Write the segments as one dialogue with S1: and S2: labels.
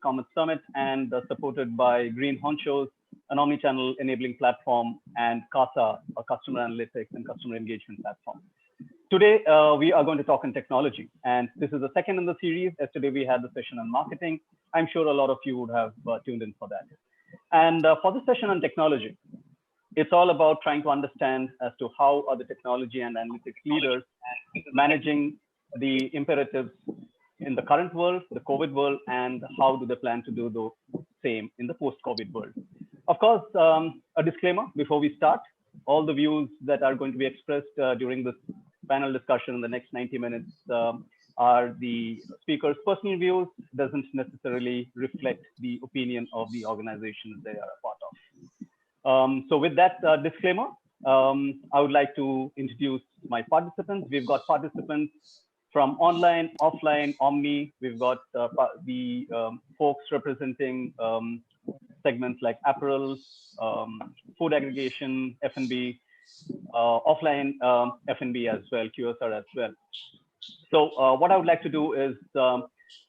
S1: Comet Summit and supported by Green Honchos, an omnichannel enabling platform, and CASA, a customer analytics and customer engagement platform. Today, we are going to talk on technology, and this is the second in the series. Yesterday, we had the session on marketing. I'm sure a lot of you would have tuned in for that. And for this session on technology, it's all about trying to understand as to how are the technology and analytics leaders managing the imperatives in the current world, the COVID world, and how do they plan to do the same in the post-COVID world. Of course, a disclaimer before we start, all the views that are going to be expressed during this panel discussion in the next 90 minutes are the speaker's personal views, doesn't necessarily reflect the opinion of the organization they are a part of. So with that disclaimer, I would like to introduce my participants. We've got participants from online, offline, omni. We've got the folks representing segments like apparel, food aggregation, F&B, offline F&B as well, QSR as well. So what I would like to do is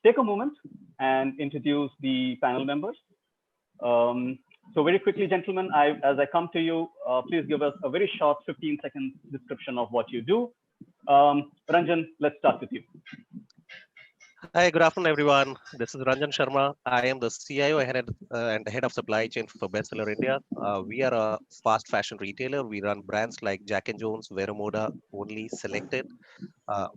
S1: take a moment and introduce the panel members. So very quickly, gentlemen, as I come to you, please give us a very short 15-second description of what you do. Ranjan, let's start with you.
S2: Hi, good afternoon, everyone. This is Ranjan Sharma. I am the CIO and head of supply chain for Bestseller India. We are a fast fashion retailer. We run brands like Jack & Jones, Veromoda, Only, Selected.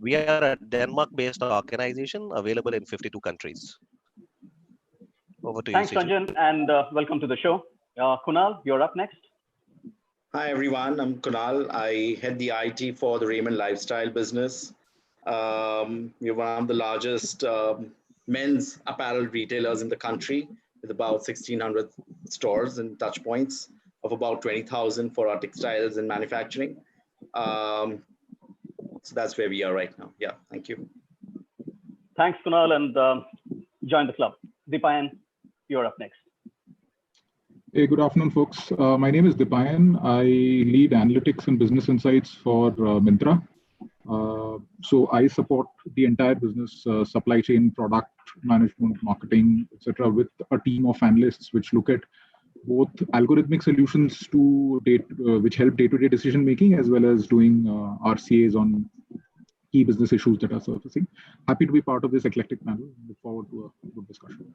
S2: We are a Denmark-based organization available in 52 countries. Over to you,
S1: Thanks, Ranjan, and welcome to the show. Kunal, you're up next.
S3: Hi, everyone. I'm Kunal. I head the IT for the Raymond Lifestyle business. We're one of the largest men's apparel retailers in the country with about 1,600 stores and touch points of about 20,000 for our textiles and manufacturing. So that's where we are right now. Yeah, thank you.
S1: Thanks, Kunal, and join the club. Deepayan, you're up next.
S4: Hey, good afternoon, folks. My name is Deepayan. I lead analytics and business insights for Myntra. So I support the entire business, supply chain, product management, marketing, etc., with a team of analysts which look at both algorithmic solutions to which help day-to-day decision making, as well as doing RCAs on key business issues that are surfacing. Happy to be part of this eclectic panel. Look forward to a good discussion.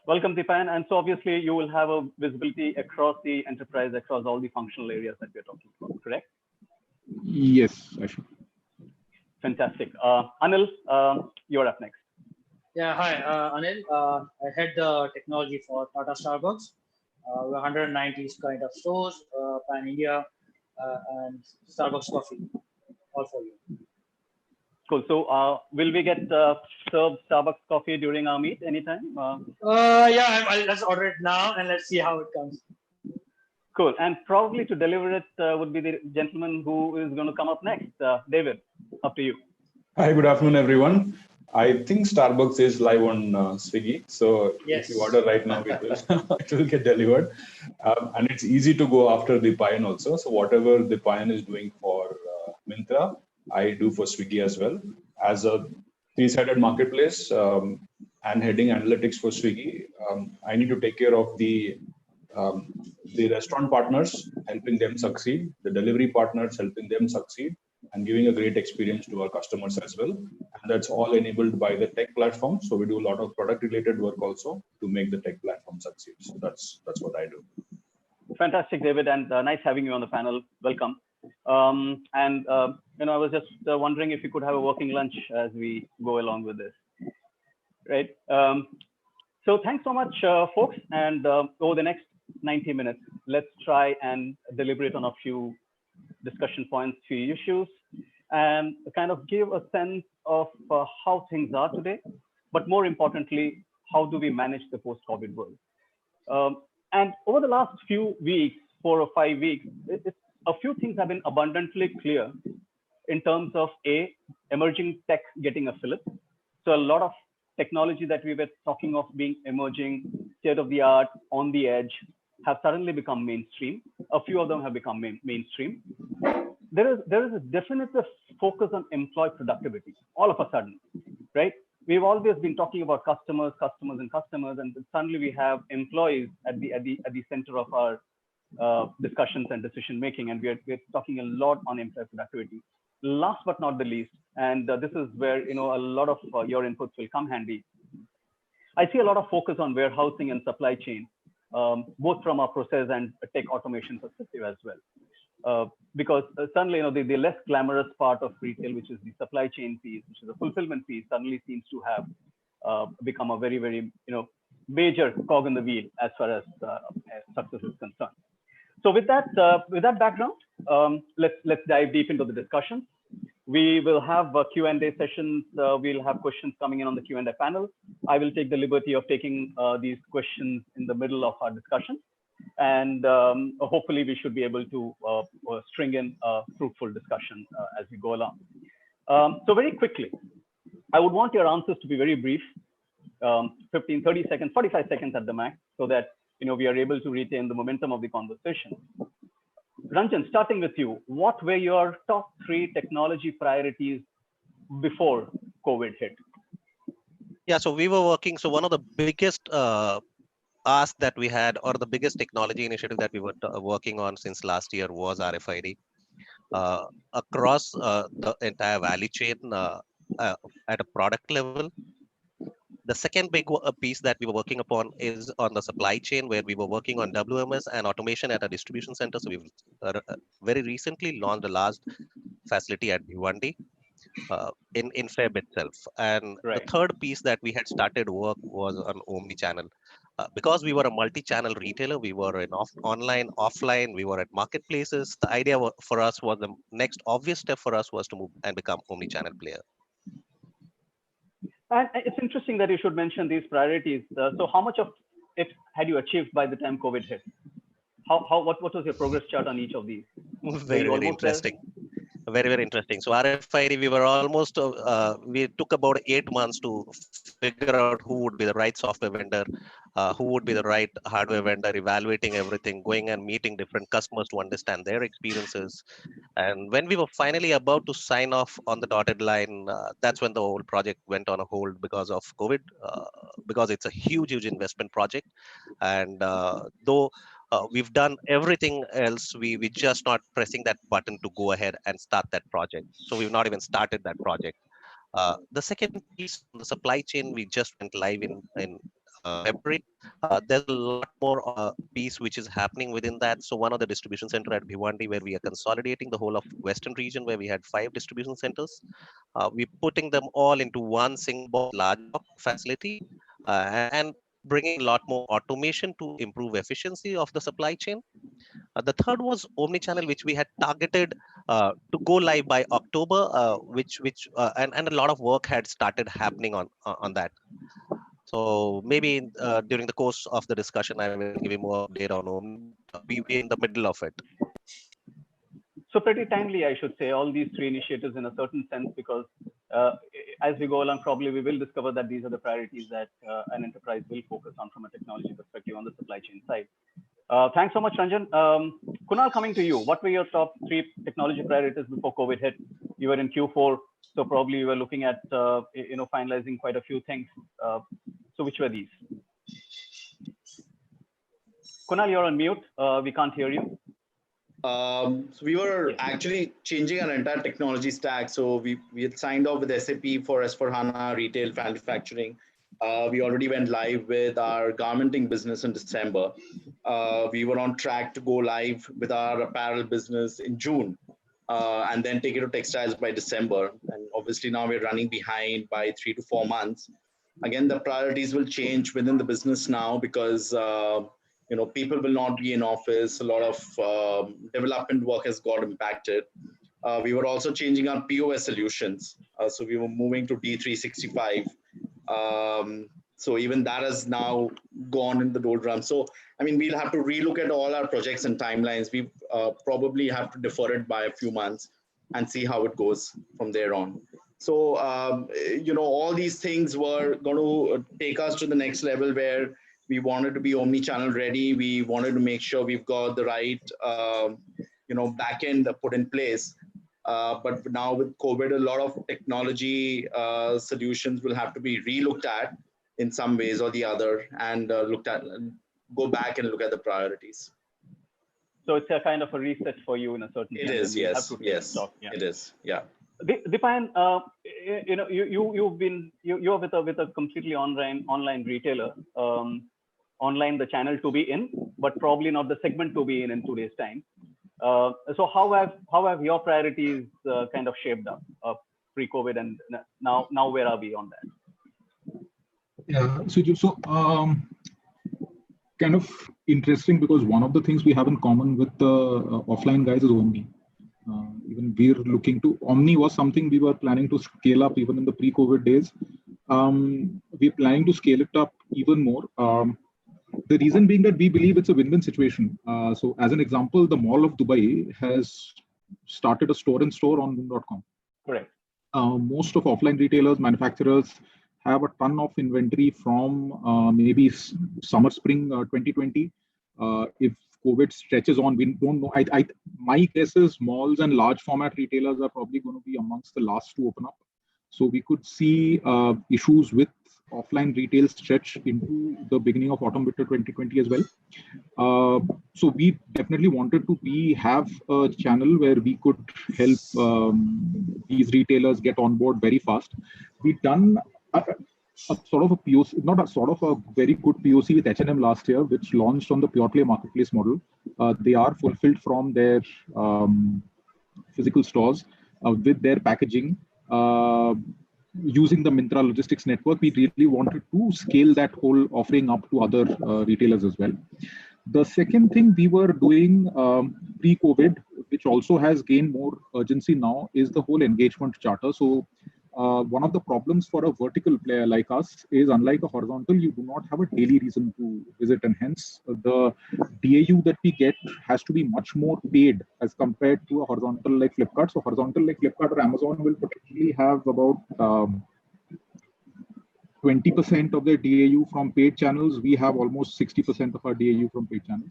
S1: Welcome, Deepan. And so obviously you will have a visibility across the enterprise, across all the functional areas that we're talking about, correct?
S4: Yes, I should.
S1: Fantastic. Anil, you're up next.
S5: Yeah, hi, Anil. I head the technology for Tata Starbucks. We're 190 kind of stores, pan India, and Starbucks coffee, all for you.
S1: Cool. So will we get served Starbucks coffee during our meet anytime?
S5: Yeah, let's order it now and let's see how it comes.
S1: Cool. And probably to deliver it would be the gentleman who is going to come up next. David, up to you.
S6: Hi, good afternoon, everyone. I think Starbucks is live on Swiggy. So
S5: yes,
S6: if you order right now, it will get delivered. And it's easy to go after Deepayan also. So whatever Deepayan is doing for Myntra, I do for Swiggy as well. As a three-sided marketplace and heading analytics for Swiggy, I need to take care of the restaurant partners, helping them succeed, the delivery partners, helping them succeed, and giving a great experience to our customers as well. And that's all enabled by the tech platform. So we do a lot of product-related work also to make the tech platform succeed. So that's what I do.
S1: Fantastic, David, and nice having you on the panel. Welcome. I was just wondering if you could have a working lunch as we go along with this, right? So thanks so much, folks. And over the next 90 minutes, let's try and deliberate on a few discussion points, few issues, and kind of give a sense of how things are today, but more importantly, how do we manage the post-COVID world? And over the last few weeks, 4 or 5 weeks, a few things have been abundantly clear in terms of emerging tech getting a fillip. So a lot of technology that we were talking of being emerging, state of the art, on the edge, have suddenly become mainstream. A few of them have become mainstream. There is a definitive focus on employee productivity all of a sudden, right? we've always been talking about customers, and suddenly we have employees at the center of our discussions and decision making, and we're talking a lot on employee productivity. Last but not the least, and this is where a lot of your inputs will come handy. I see a lot of focus on warehousing and supply chain, both from a process and a tech automation perspective as well. Because suddenly, the less glamorous part of retail, which is the supply chain piece, which is the fulfillment piece, suddenly seems to have become a very, very, major cog in the wheel as far as success is concerned. So with that background, let's dive deep into the discussion. We will have Q&A sessions. We'll have questions coming in on the Q&A panel. I will take the liberty of taking these questions in the middle of our discussion. And hopefully we should be able to string in a fruitful discussion as we go along. So very quickly, I would want your answers to be very brief, 15, 30 seconds, 45 seconds at the max, so that we are able to retain the momentum of the conversation. Ranjan, starting with you, what were your top 3 technology priorities before COVID hit?
S2: Yeah, so we were working. So one of the biggest ask that we had, or the biggest technology initiative that we were working on since last year, was RFID across the entire value chain at a product level. The second big piece that we were working upon is on the supply chain, where we were working on WMS and automation at a distribution center. So we've very recently launched a large facility at Bhiwandi in Feb itself. And
S1: Right.
S2: the third piece that we had started work was on omni-channel. Because we were a multi-channel retailer, we were in online, offline, we were at marketplaces. The idea for us was, the next obvious step for us was to move and become omni-channel player.
S1: And it's interesting that you should mention these priorities. So how much of it had you achieved by the time COVID hit? What was your progress chart on each of these?
S2: Very, very interesting. Very, very interesting. So RFID, we were almost, we took about 8 months to figure out who would be the right software vendor, who would be the right hardware vendor, evaluating everything, going and meeting different customers to understand their experiences. And when we were finally about to sign off on the dotted line, that's when the whole project went on a hold because of COVID, because it's a huge, huge investment project. And though we've done everything else, we just not pressing that button to go ahead and start that project. So we've not even started that project. The second piece, the supply chain, we just went live in February. There's a lot more piece which is happening within that. So one of the distribution center at Bhiwandi, where we are consolidating the whole of Western region, where we had 5 distribution centers. We're putting them all into one single large facility and bringing a lot more automation to improve efficiency of the supply chain. The third was omnichannel, which we had targeted to go live by October, and a lot of work had started happening on that. So maybe during the course of the discussion, I will give you more update on Omni. We're in the middle of it.
S1: So pretty timely, I should say, all these 3 initiatives in a certain sense, because as we go along, probably we will discover that these are the priorities that an enterprise will focus on from a technology perspective on the supply chain side. Thanks so much, Ranjan. Kunal, coming to you, what were your top 3 technology priorities before COVID hit? You were in Q4, so probably you were looking at finalizing quite a few things. So which were these? Kunal, you're on mute. We can't hear you.
S3: So we were actually changing our entire technology stack. So we had signed off with SAP for S/4HANA retail manufacturing. We already went live with our garmenting business in December. We were on track to go live with our apparel business in June, and then take it to textiles by December. And obviously now we're running behind by 3 to 4 months. Again, the priorities will change within the business now because people will not be in office. A lot of development work has got impacted. We were also changing our POS solutions. So we were moving to D365. So even that has now gone in the doldrums. So, I mean, we'll have to relook at all our projects and timelines. We probably have to defer it by a few months and see how it goes from there on. So, all these things were going to take us to the next level where we wanted to be omni-channel ready. We wanted to make sure we've got the right, backend put in place. But now with COVID, a lot of technology solutions will have to be re-looked at in some ways or the other, and go back and look at the priorities.
S1: So it's a kind of a reset for you in a certain
S3: It
S1: sense.
S3: is, yes,
S1: have to
S3: yes,
S1: stock. Yeah.
S3: it is, yeah.
S1: Dipayan, you're with a completely online retailer. Online the channel to be in, but probably not the segment to be in today's time. So how have your priorities kind of shaped up pre-COVID, and now where are we on that?
S4: Yeah, so kind of interesting, because one of the things we have in common with the offline guys is Omni. Even we're looking to Omni was something we were planning to scale up even in the pre-COVID days. We're planning to scale it up even more. The reason being that we believe it's a win-win situation. So as an example, the Mall of Dubai has started a store-in-store on Noon.com.
S1: Correct.
S4: Most of offline retailers, manufacturers have a ton of inventory from maybe summer, spring 2020. If COVID stretches on, we don't know. My guess is malls and large format retailers are probably going to be amongst the last to open up. So we could see issues with offline retail stretch into the beginning of autumn winter 2020 as well. So we definitely wanted to have a channel where we could help these retailers get on board very fast. We've done a sort of a POC, not a sort of a very good POC with H&M last year, which launched on the pure play marketplace model. They are fulfilled from their physical stores with their packaging. Using the Myntra logistics network, we really wanted to scale that whole offering up to other retailers as well. The second thing we were doing pre-COVID, which also has gained more urgency now, is the whole engagement charter. So one of the problems for a vertical player like us is, unlike a horizontal, you do not have a daily reason to visit, and hence the DAU that we get has to be much more paid as compared to a horizontal like Flipkart. So horizontal like Flipkart or Amazon will potentially have about 20% of their DAU from paid channels. We have almost 60% of our DAU from paid channels.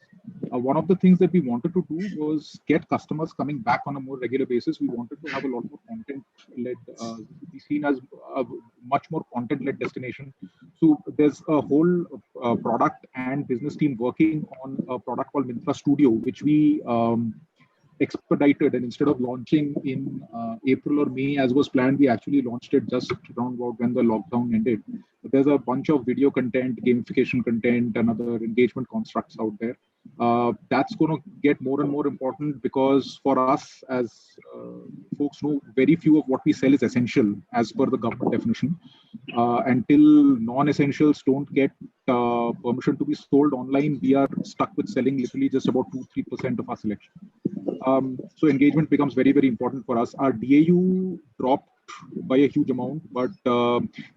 S4: One of the things that we wanted to do was get customers coming back on a more regular basis. We wanted to have a lot more content-led, be seen as a much more content-led destination. So there's a whole product and business team working on a product called Myntra Studio, which we expedited, and instead of launching in April or May as was planned, we actually launched it just around about when the lockdown ended. But there's a bunch of video content, gamification content, and other engagement constructs out there. That's going to get more and more important, because for us, as folks know, very few of what we sell is essential as per the government definition. Until non-essentials don't get permission to be sold online, we are stuck with selling literally just about 2-3% of our selection. So engagement becomes very, very important for us. Our DAU dropped by a huge amount, but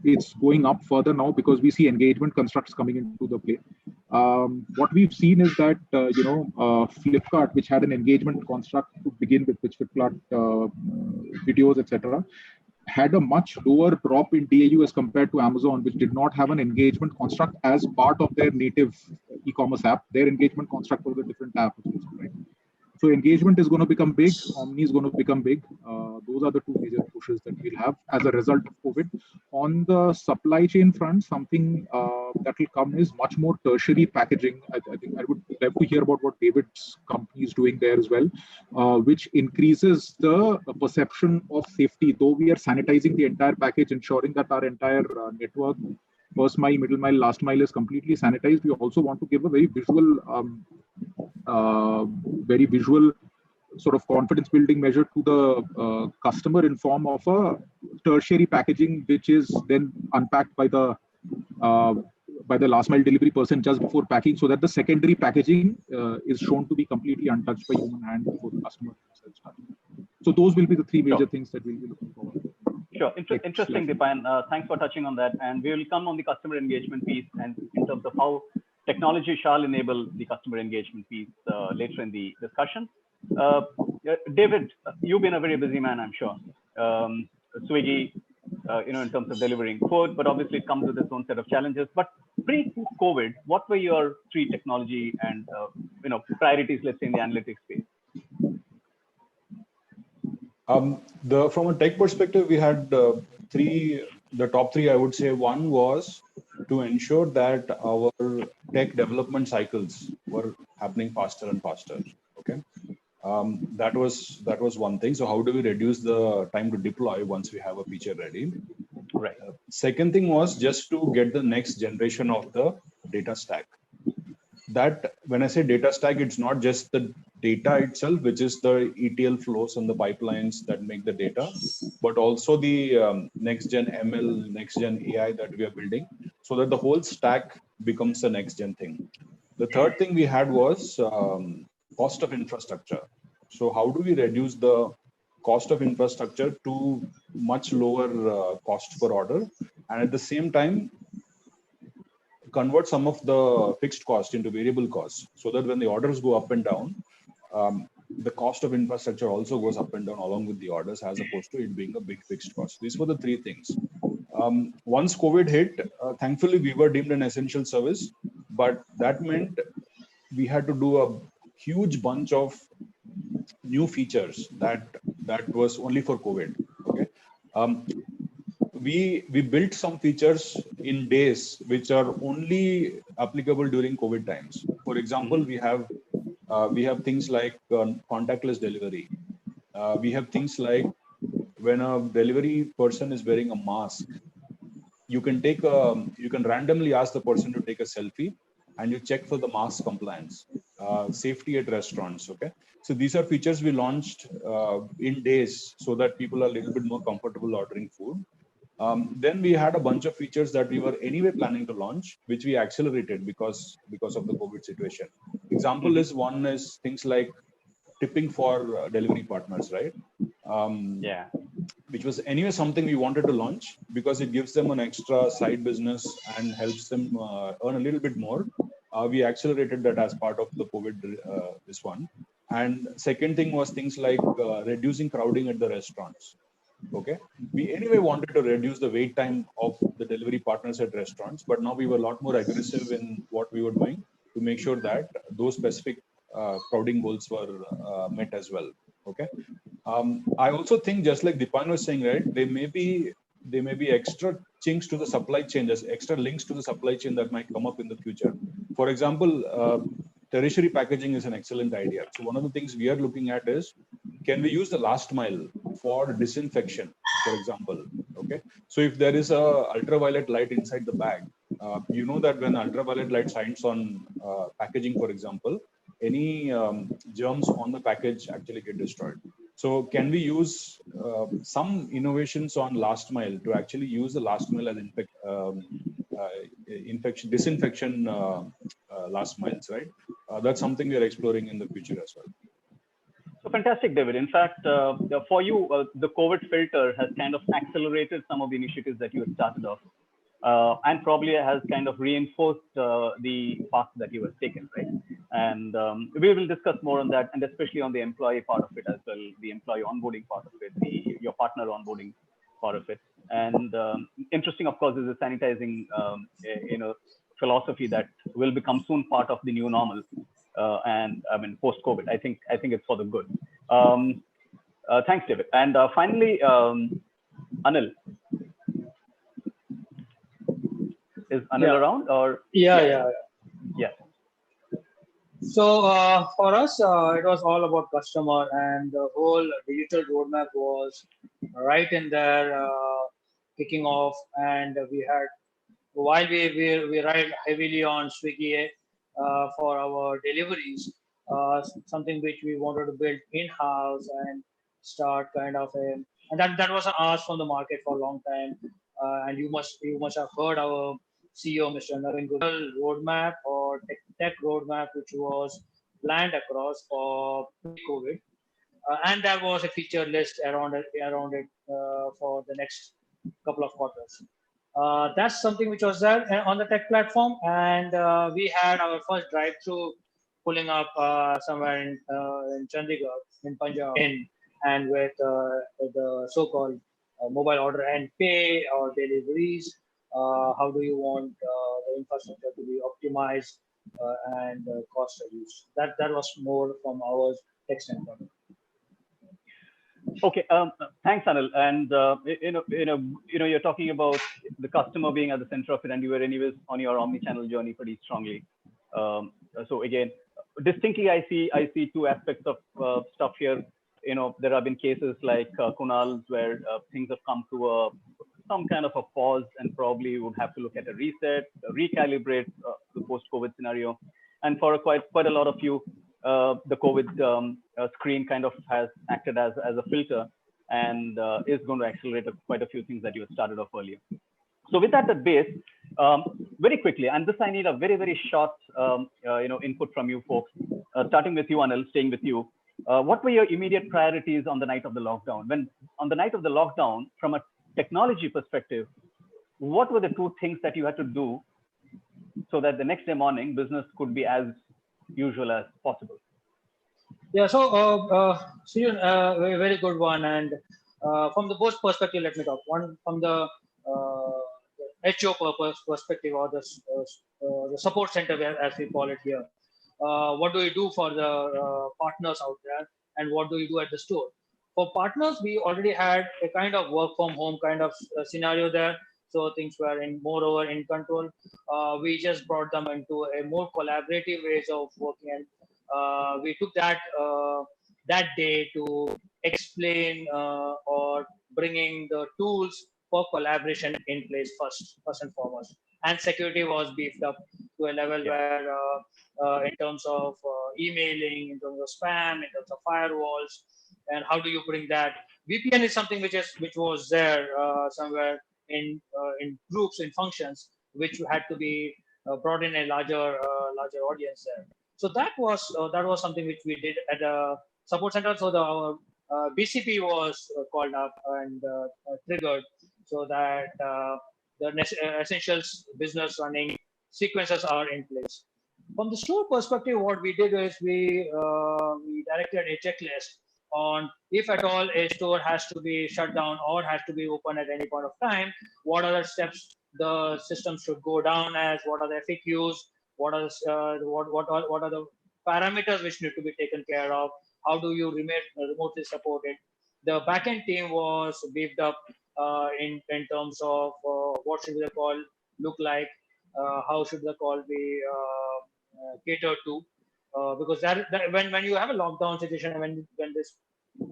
S4: it's going up further now because we see engagement constructs coming into the play. What we've seen is that Flipkart, which had an engagement construct to begin with, which Flipkart videos, etc., had a much lower drop in DAU as compared to Amazon, which did not have an engagement construct as part of their native e-commerce app. Their engagement construct was a different app. Right? So engagement is going to become big. Omni is going to become big. Those are the two major pushes that we'll have as a result of COVID. On the supply chain front, something that will come is much more tertiary packaging. I think I would love to hear about what David's company is doing there as well, which increases the perception of safety. Though we are sanitizing the entire package, ensuring that our entire network, first mile, middle mile, last mile, is completely sanitized, we also want to give a very visual sort of confidence building measure to the customer in form of a tertiary packaging, which is then unpacked by the last mile delivery person just before packing, so that the secondary packaging is shown to be completely untouched by human hand before the customer starts. So those will be the three major things that we'll be looking forward to.
S1: Sure. Interesting, Dipayan. Thanks for touching on that. And we will come on the customer engagement piece, and in terms of how technology shall enable the customer engagement piece later in the discussion. David, you've been a very busy man, I'm sure. Swiggy, in terms of delivering food, but obviously it comes with its own set of challenges. But pre-COVID, what were your three technology and priorities, let's say, in the analytics space?
S6: From a tech perspective, we had the top three, I would say. One was to ensure that our tech development cycles were happening faster and faster. Okay. That was one thing. So how do we reduce the time to deploy once we have a feature ready?
S1: Right.
S6: Second thing was just to get the next generation of the data stack. That when I say data stack, it's not just the data itself, which is the ETL flows and the pipelines that make the data, but also the next gen ML, next gen AI that we are building, so that the whole stack becomes the next gen thing. The third thing we had was cost of infrastructure. So how do we reduce the cost of infrastructure to much lower cost per order, and at the same time convert some of the fixed cost into variable costs, so that when the orders go up and down, the cost of infrastructure also goes up and down along with the orders, as opposed to it being a big fixed cost. These were the three things. Once COVID hit, thankfully we were deemed an essential service, but that meant we had to do a huge bunch of new features that was only for COVID. Okay. Um, we built some features in days which are only applicable during COVID times. For example, we have things like contactless delivery. We have things like when a delivery person is wearing a mask, you can randomly ask the person to take a selfie, and you check for the mask compliance. Safety at restaurants. Okay, so these are features we launched in days, so that people are a little bit more comfortable ordering food. Then we had a bunch of features that we were anyway planning to launch, which we accelerated because of the COVID situation. Example is one is things like tipping for delivery partners, right?
S1: Yeah.
S6: Which was anyway something we wanted to launch because it gives them an extra side business and helps them earn a little bit more. We accelerated that as part of the COVID this one. And second thing was things like reducing crowding at the restaurants. Okay, we anyway wanted to reduce the wait time of the delivery partners at restaurants, but now we were a lot more aggressive in what we were doing to make sure that those specific crowding goals were met as well. Okay, I also think, just like Dipan was saying, right, there may be extra chinks to the supply chain, just extra links to the supply chain that might come up in the future. For example, tertiary packaging is an excellent idea. So one of the things we are looking at is, can we use the last mile for disinfection, for example? Okay, so if there is a ultraviolet light inside the bag, you know that when ultraviolet light shines on packaging, for example, any germs on the package actually get destroyed. So can we use some innovations on last mile to actually use the last mile as infection disinfection last miles, right? That's something we are exploring in the future as well.
S1: So fantastic, David. In fact, for you, the COVID filter has kind of accelerated some of the initiatives that you had started off, and probably has kind of reinforced the path that you have taken, right? And we will discuss more on that, and especially on the employee part of it as well, the employee onboarding part of it, your partner onboarding part of it. And interesting, of course, is the sanitizing, philosophy that will become soon part of the new normal. And I mean, post-COVID, I think it's for the good. Thanks, David. And finally, Anil. Is Anil around or?
S5: Yeah. So for us, it was all about customer, and the whole digital roadmap was right in there, kicking off. And we had, while we ride heavily on Swiggy for our deliveries, something which we wanted to build in-house and start kind of a, and that was an ask from the market for a long time. And you must have heard our CEO, Mr. Navin Google roadmap or tech roadmap, which was planned across for pre-COVID, and there was a feature list around it for the next couple of quarters. That's something which was there on the tech platform, and we had our first drive-through pulling up somewhere in Chandigarh, in Punjab, and with the so-called mobile order and pay or deliveries. How do you want the infrastructure to be optimized and cost reduced? That was more from our tech standpoint.
S1: Okay, thanks, Anil. And you're talking about the customer being at the center of it, and you were anyways on your omni-channel journey pretty strongly. So again, distinctly, I see two aspects of stuff here. There have been cases like Kunal's where things have come to some kind of a pause, and probably would have to look at a reset, recalibrate the post-COVID scenario. And for quite a lot of you, the COVID screen kind of has acted as a filter and is going to accelerate quite a few things that you had started off earlier. So with that at base, very quickly, and this I need a very, very short input from you folks, starting with you, Anil, staying with you. What were your immediate priorities on the night of the lockdown? When on the night of the lockdown, from a technology perspective, what were the two things that you had to do so that the next day morning business could be as usual as possible?
S5: Yeah, so Sriran, very, very good one. And from the both perspective, let me talk. One from the HO purpose perspective, or the support center, as we call it here. What do we do for the partners out there, and what do we do at the store? For partners, we already had a kind of work from home kind of scenario there. So things were moreover in control. We just brought them into a more collaborative ways of working, and we took that day to explain or bringing the tools for collaboration in place first and foremost. And security was beefed up to a level where, in terms of emailing, in terms of spam, in terms of firewalls, and how do you bring that? VPN is something which was there somewhere in groups, in functions, which had to be brought in a larger audience there. So that was something which we did at a support center. So our BCP was called up and triggered, so that the essentials business running sequences are in place. From the store perspective, what we did is we directed a checklist on if at all a store has to be shut down or has to be open at any point of time, what other steps the system should go down as, what are the FAQs, what are the parameters which need to be taken care of, how do you remotely support it. The backend team was beefed up in terms of what should the call look like, how should the call be catered to, because that when you have a lockdown situation, when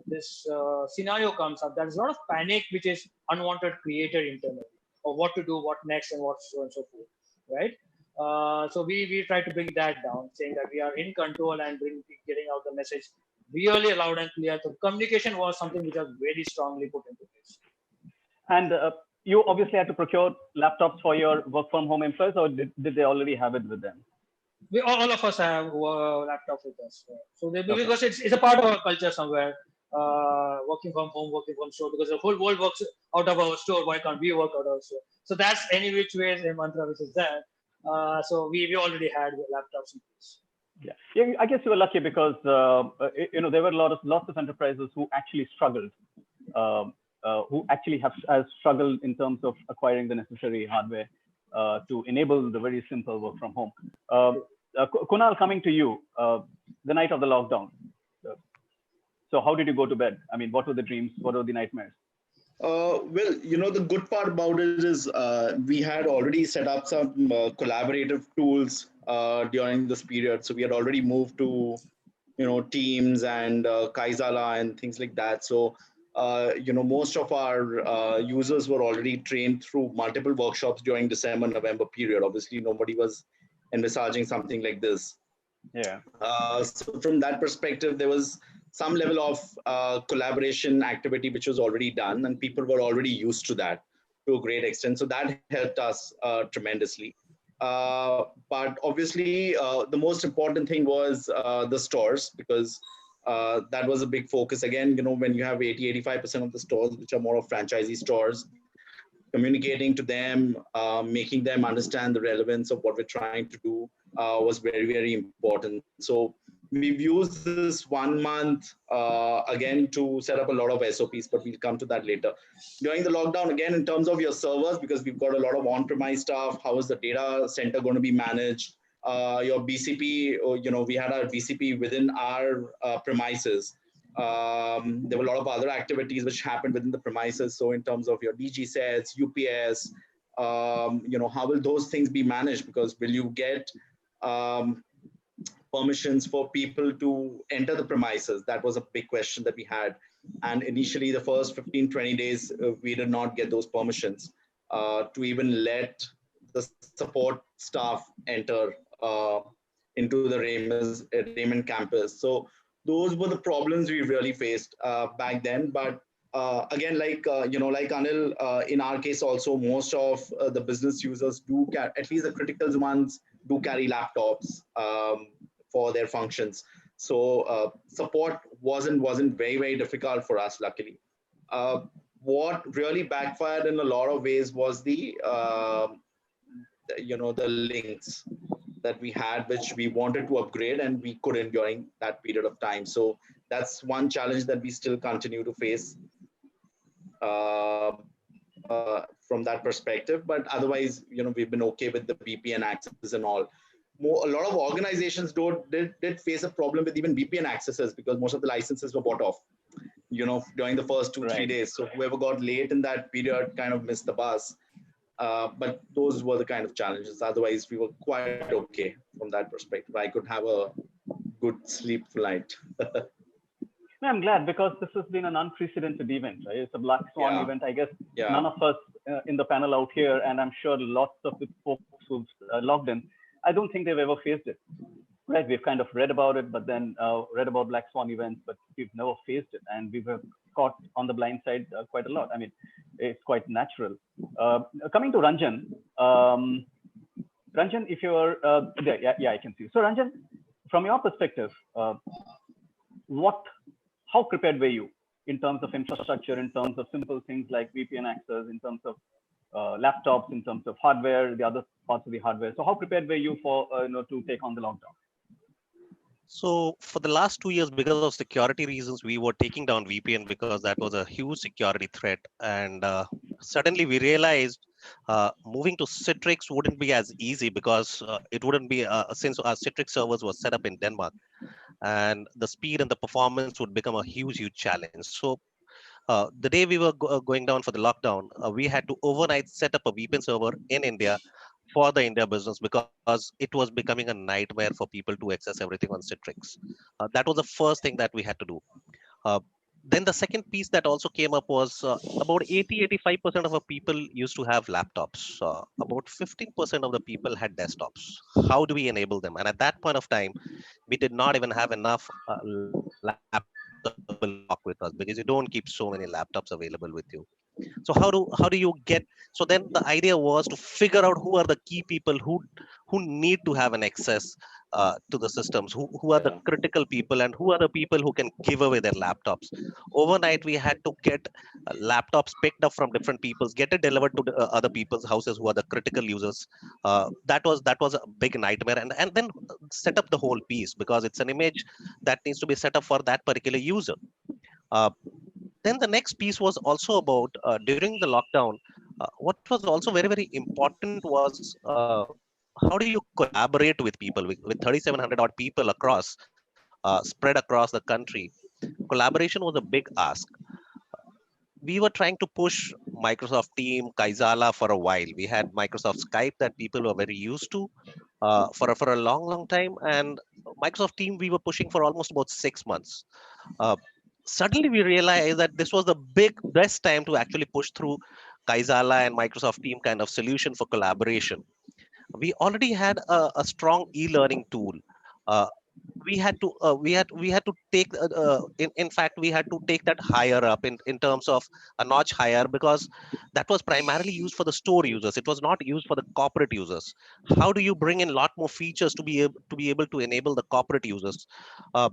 S5: this scenario comes up, there's a lot of panic which is unwanted created internally, or what to do, what next, and what so and so forth, right? So we try to bring that down, saying that we are in control and getting out the message really loud and clear. So communication was something which was very strongly put into place.
S1: And you obviously had to procure laptops for your work from home employees, or did they already have it with them?
S5: All of us have laptops with us. So because it's a part of our culture somewhere, working from home, working from store, because the whole world works out of our store. Why can't we work out of our store? So that's any which way a mantra which is there. So we already had laptops in place.
S1: Yeah, I guess you were lucky because there were lots of enterprises who actually struggled, who actually have struggled in terms of acquiring the necessary hardware to enable the very simple work from home. Kunal, coming to you, the night of the lockdown. So how did you go to bed? I mean, what were the dreams? What were the nightmares?
S3: Well, the good part about it is we had already set up some collaborative tools during this period. So we had already moved to, Teams and Kaizala and things like that. So, most of our users were already trained through multiple workshops during December, November period. Obviously, nobody was envisaging something like this.
S1: Yeah.
S3: So from that perspective, there was some level of collaboration activity which was already done, and people were already used to that to a great extent. So that helped us tremendously. But obviously, the most important thing was the stores, because that was a big focus. Again, when you have 80-85% of the stores which are more of franchisee stores, communicating to them, making them understand the relevance of what we're trying to do was very, very important. So we've used this 1 month again to set up a lot of SOPs, but we'll come to that later. During the lockdown, again, in terms of your servers, because we've got a lot of on-premise stuff, how is the data center going to be managed? Your BCP, we had our BCP within our premises. There were a lot of other activities which happened within the premises. So in terms of your DG sets, UPS, how will those things be managed? Because will you get um, permissions for people to enter the premises? That was a big question that we had. And initially, the first 15, 20 days, we did not get those permissions to even let the support staff enter into the Raymond campus. So those were the problems we really faced back then. But again, like Anil, in our case also, most of the business users do, at least the critical ones, do carry laptops for their functions. So support wasn't very difficult for us, luckily. Uh, what really backfired in a lot of ways was the links that we had, which we wanted to upgrade and we couldn't during that period of time. So that's one challenge that we still continue to face from that perspective. But otherwise, we've been okay with the VPN access and all. A lot of organizations did face a problem with even VPN accesses because most of the licenses were bought off, during the first 2-3 days. So whoever got late in that period kind of missed the bus. But those were the kind of challenges. Otherwise, we were quite okay from that perspective. I could have a good sleep night.
S1: No, I'm glad because this has been an unprecedented event, right? It's a black swan event. I guess none of us in the panel out here, and I'm sure lots of the folks who've logged in, I don't think they've ever faced it, right? We've kind of read about it, but then read about black swan events, but we've never faced it. And we were caught on the blind side quite a lot. I mean, it's quite natural. Coming to Ranjan, Ranjan, if you're there, yeah, I can see you. So Ranjan, from your perspective, how prepared were you in terms of infrastructure, in terms of simple things like VPN access, in terms of laptops, in terms of hardware, the other parts of the hardware? So how prepared were you for to take on the lockdown?
S2: So for the last 2 years, because of security reasons, we were taking down VPN because that was a huge security threat. And suddenly we realized moving to Citrix wouldn't be as easy because it wouldn't be, since our Citrix servers were set up in Denmark, and the speed and the performance would become a huge challenge. So the day we were going down for the lockdown, we had to overnight set up a VPN server in India for the India business because it was becoming a nightmare for people to access everything on Citrix. That was the first thing that we had to do. Uh, then the second piece that also came up was about 80-85% of our people used to have laptops. About 15% of the people had desktops. How do we enable them? And at that point of time, we did not even have enough laptops available to talk with us because you don't keep so many laptops available with you. So how do you get? So then the idea was to figure out who are the key people who need to have an access to the systems, who are the critical people, and who are the people who can give away their laptops. Overnight, we had to get laptops picked up from different people's, get it delivered to the, other people's houses who are the critical users. That was a big nightmare, and then set up the whole piece because it's an image that needs to be set up for that particular user. Uh, then the next piece was also about during the lockdown. What was also very important was how do you collaborate with people with 3,700 odd people spread across the country. Collaboration was a big ask. We were trying to push Microsoft Team, Kaizala for a while. We had Microsoft Skype that people were very used to for a long time, and Microsoft Team we were pushing for almost about 6 months. Uh, Suddenly we realized that this was the best time to actually push through Kaizala and Microsoft Team kind of solution for collaboration. We already had a strong e-learning tool. Uh, we had to take in fact we had to take that higher up in terms of a notch higher because that was primarily used for the store users. It was not used for the corporate users. How do you bring in a lot more features to be able to enable the corporate users? uh,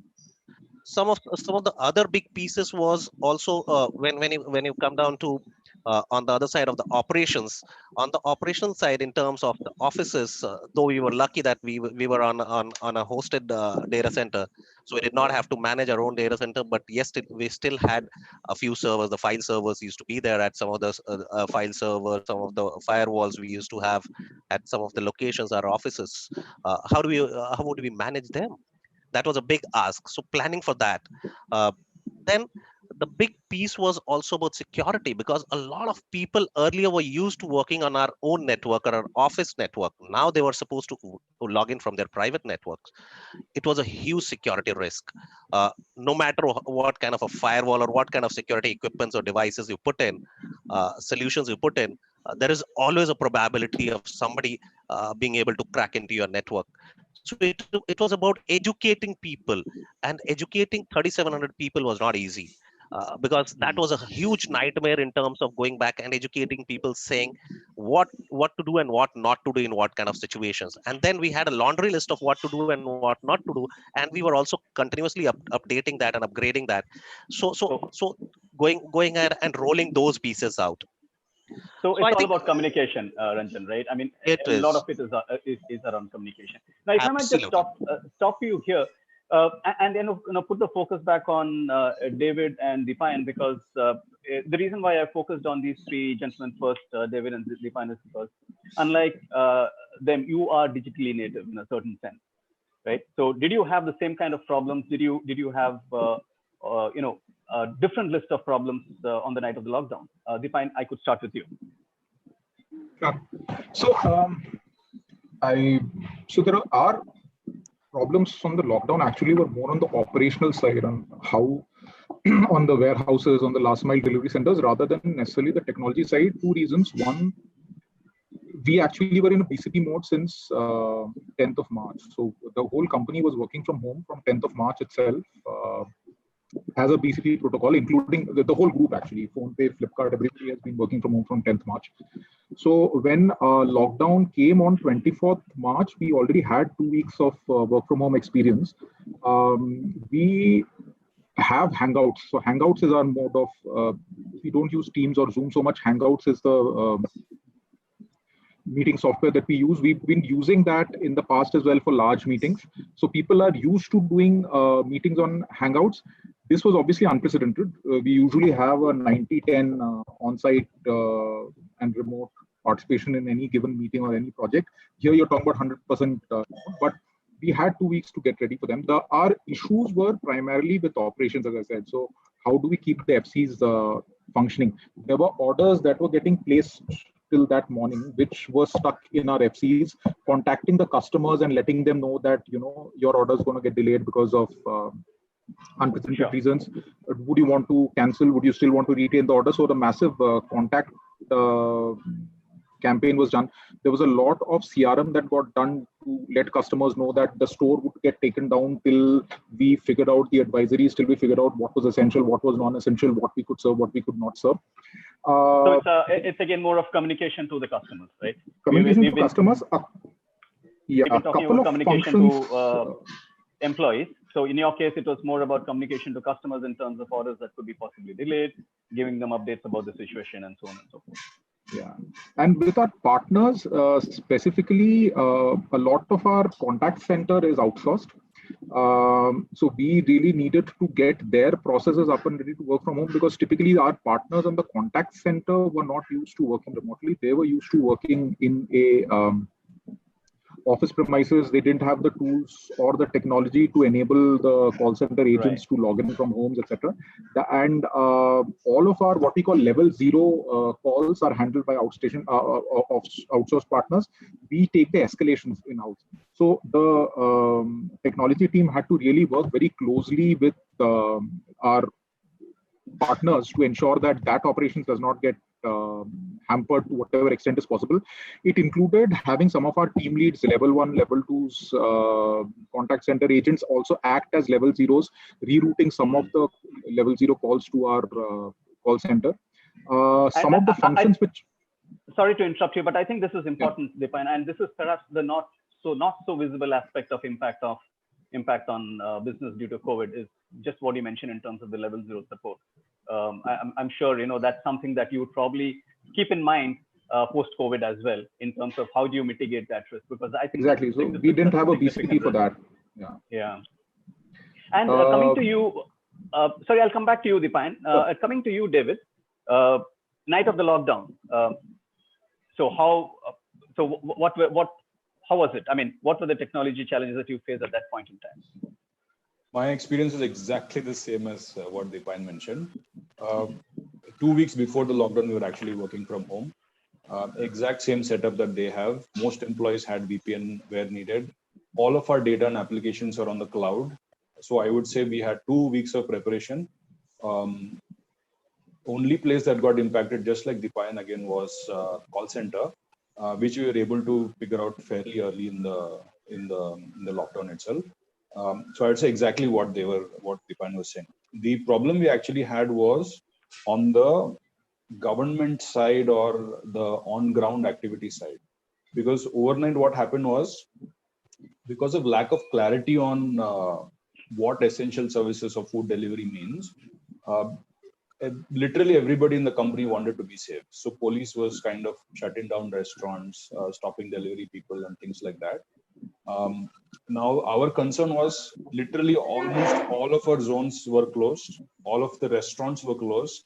S2: some of the other big pieces was also when you come down to on the other side of the operations. On the operation side, in terms of the offices, though we were lucky that we were on a hosted data center, so we did not have to manage our own data center. But yes, we still had a few servers. The file servers used to be there at some of the file servers. Some of the firewalls we used to have at some of the locations, our offices. How would we manage them? That was a big ask. So planning for that. Uh, then the big piece was also about security, because a lot of people earlier were used to working on our own network or our office network. Now they were supposed to log in from their private networks. It was a huge security risk. No matter what kind of a firewall or what kind of security equipments or devices you put in, solutions you put in, there is always a probability of somebody being able to crack into your network. So it was about educating people, and educating 3,700 people was not easy. Because that was a huge nightmare in terms of going back and educating people, saying what to do and what not to do in what kind of situations. And then we had a laundry list of what to do and what not to do, and we were also continuously updating that and upgrading that. So going ahead and rolling those pieces out.
S1: So
S2: So
S1: it's
S2: I
S1: all
S2: think
S1: about communication, Ranjan, right? I mean,
S2: it
S1: a lot
S2: is
S1: of it is around communication. Now, if I might just
S2: absolutely.
S1: stop you here, and then put the focus back on David and Deepan, because the reason why I focused on these three gentlemen first, David and Deepan, is because unlike them, you are digitally native in a certain sense, right? So, did you have the same kind of problems? Did you have a different list of problems on the night of the lockdown? Deepan, I could start with you.
S4: Sure. So, so there are problems from the lockdown actually were more on the operational side, on how on the warehouses, on the last mile delivery centers, rather than necessarily the technology side. Two reasons. One, we actually were in a BCP mode since 10th of March. So the whole company was working from home from 10th of March itself. As a BCP protocol, including the whole group actually, PhonePe, Flipkart, everybody has been working from home from 10th March. So when lockdown came on 24th March, we already had 2 weeks of work from home experience. We have Hangouts. So Hangouts is our mode of, we don't use Teams or Zoom so much. Hangouts is the meeting software that we use. We've been using that in the past as well for large meetings. So people are used to doing meetings on Hangouts. This was obviously unprecedented. We usually have a 90-10 on-site and remote participation in any given meeting or any project. Here you're talking about 100%, but we had 2 weeks to get ready for them. Our issues were primarily with operations, as I said. So how do we keep the FCs functioning? There were orders that were getting placed till that morning, which were stuck in our FCs, contacting the customers and letting them know that, your order is going to get delayed because of unprecedented reasons. Would you want to cancel? Would you still want to retain the order? So the massive contact campaign was done. There was a lot of CRM that got done to let customers know that the store would get taken down till we figured out the advisories, till we figured out what was essential, what was non-essential, what we could serve, what we could not serve.
S1: So it's again more of communication to the customers, right?
S4: Communication to customers.
S1: We've been talking about communication to employees. So in your case, it was more about communication to customers in terms of orders that could be possibly delayed, giving them updates about the situation and so on and so forth.
S4: Yeah, and with our partners, specifically, a lot of our contact center is outsourced. So we really needed to get their processes up and ready to work from home, because typically our partners on the contact center were not used to working remotely. They were used to working in a office premises. They didn't have the tools or the technology to enable the call center agents to log in from homes, etc. And all of our what we call level 0 calls are handled by outsourced partners. We take the escalations in-house. So the technology team had to really work very closely with our partners to ensure that operations does not get hampered to whatever extent is possible. It included having some of our team leads, level 1, level 2's contact center agents also act as level 0s, rerouting some of the level 0 calls to our call center. Some of the functions which...
S1: Sorry to interrupt you, but I think this is important, Deepan, and this is perhaps the not so visible aspect of impact on business due to COVID is just what you mentioned in terms of the level 0 support. I'm sure that's something that you would probably keep in mind post-COVID as well, in terms of how do you mitigate that risk, because I think
S4: exactly. So we didn't have a BCP for that.
S1: Yeah. And coming to you, sorry, I'll come back to you, Deepan. Coming to you, David. Night of the lockdown. How was it? I mean, what were the technology challenges that you faced at that point in time?
S6: My experience is exactly the same as what Deepan mentioned. 2 weeks before the lockdown, we were actually working from home. Exact same setup that they have. Most employees had VPN where needed. All of our data and applications are on the cloud. So I would say we had 2 weeks of preparation. Only place that got impacted, just like Deepan again, was call center, which we were able to figure out fairly early in the lockdown itself. So I'd say exactly what Deepan was saying. The problem we actually had was on the government side or the on-ground activity side, because overnight what happened was, because of lack of clarity on what essential services of food delivery means, uh, literally everybody in the company wanted to be safe. So police was kind of shutting down restaurants, stopping delivery people and things like that. Now our concern was literally almost all of our zones were closed, all of the restaurants were closed,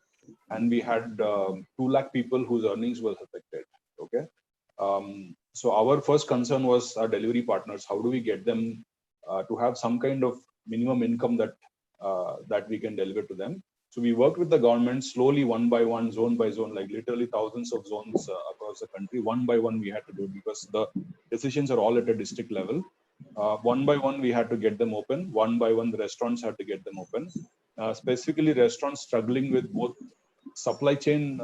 S6: and we had 2 lakh people whose earnings were affected. Okay. So our first concern was our delivery partners. How do we get them to have some kind of minimum income that we can deliver to them? So we worked with the government slowly, one by one, zone by zone, like literally thousands of zones across the country. One by one, we had to do it because the decisions are all at a district level. One by one, we had to get them open. One by one, the restaurants had to get them open. Specifically, restaurants struggling with both supply chain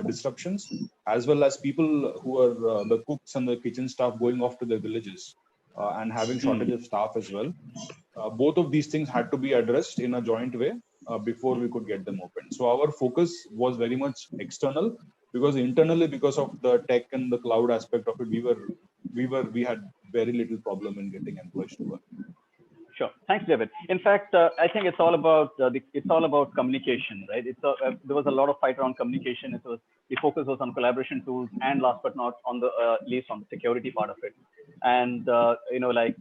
S6: disruptions, as well as people who are the cooks and the kitchen staff going off to their villages and having shortage of staff as well. Both of these things had to be addressed in a joint way before we could get them open. So our focus was very much external, because internally, because of the tech and the cloud aspect of it, we had very little problem in getting employees to work.
S1: Sure. Thanks, David. In fact, I think it's all about communication, right? There was a lot of fight around communication. The focus was on collaboration tools, and last but not on the least, on the security part of it. And like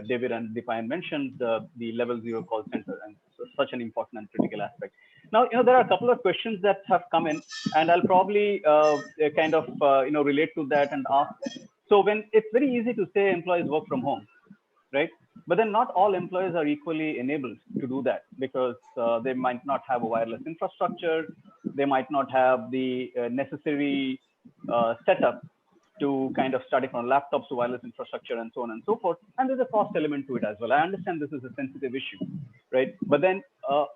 S1: David and Deepan mentioned, the level 0 call center, and so such an important and critical aspect. Now, there are a couple of questions that have come in, and I'll probably kind of relate to that and ask. So when it's very easy to say employees work from home, right? But then not all employees are equally enabled to do that, because they might not have a wireless infrastructure, they might not have the necessary setup to kind of starting from laptops to wireless infrastructure and so on and so forth. And there's a cost element to it as well. I understand this is a sensitive issue, right? But then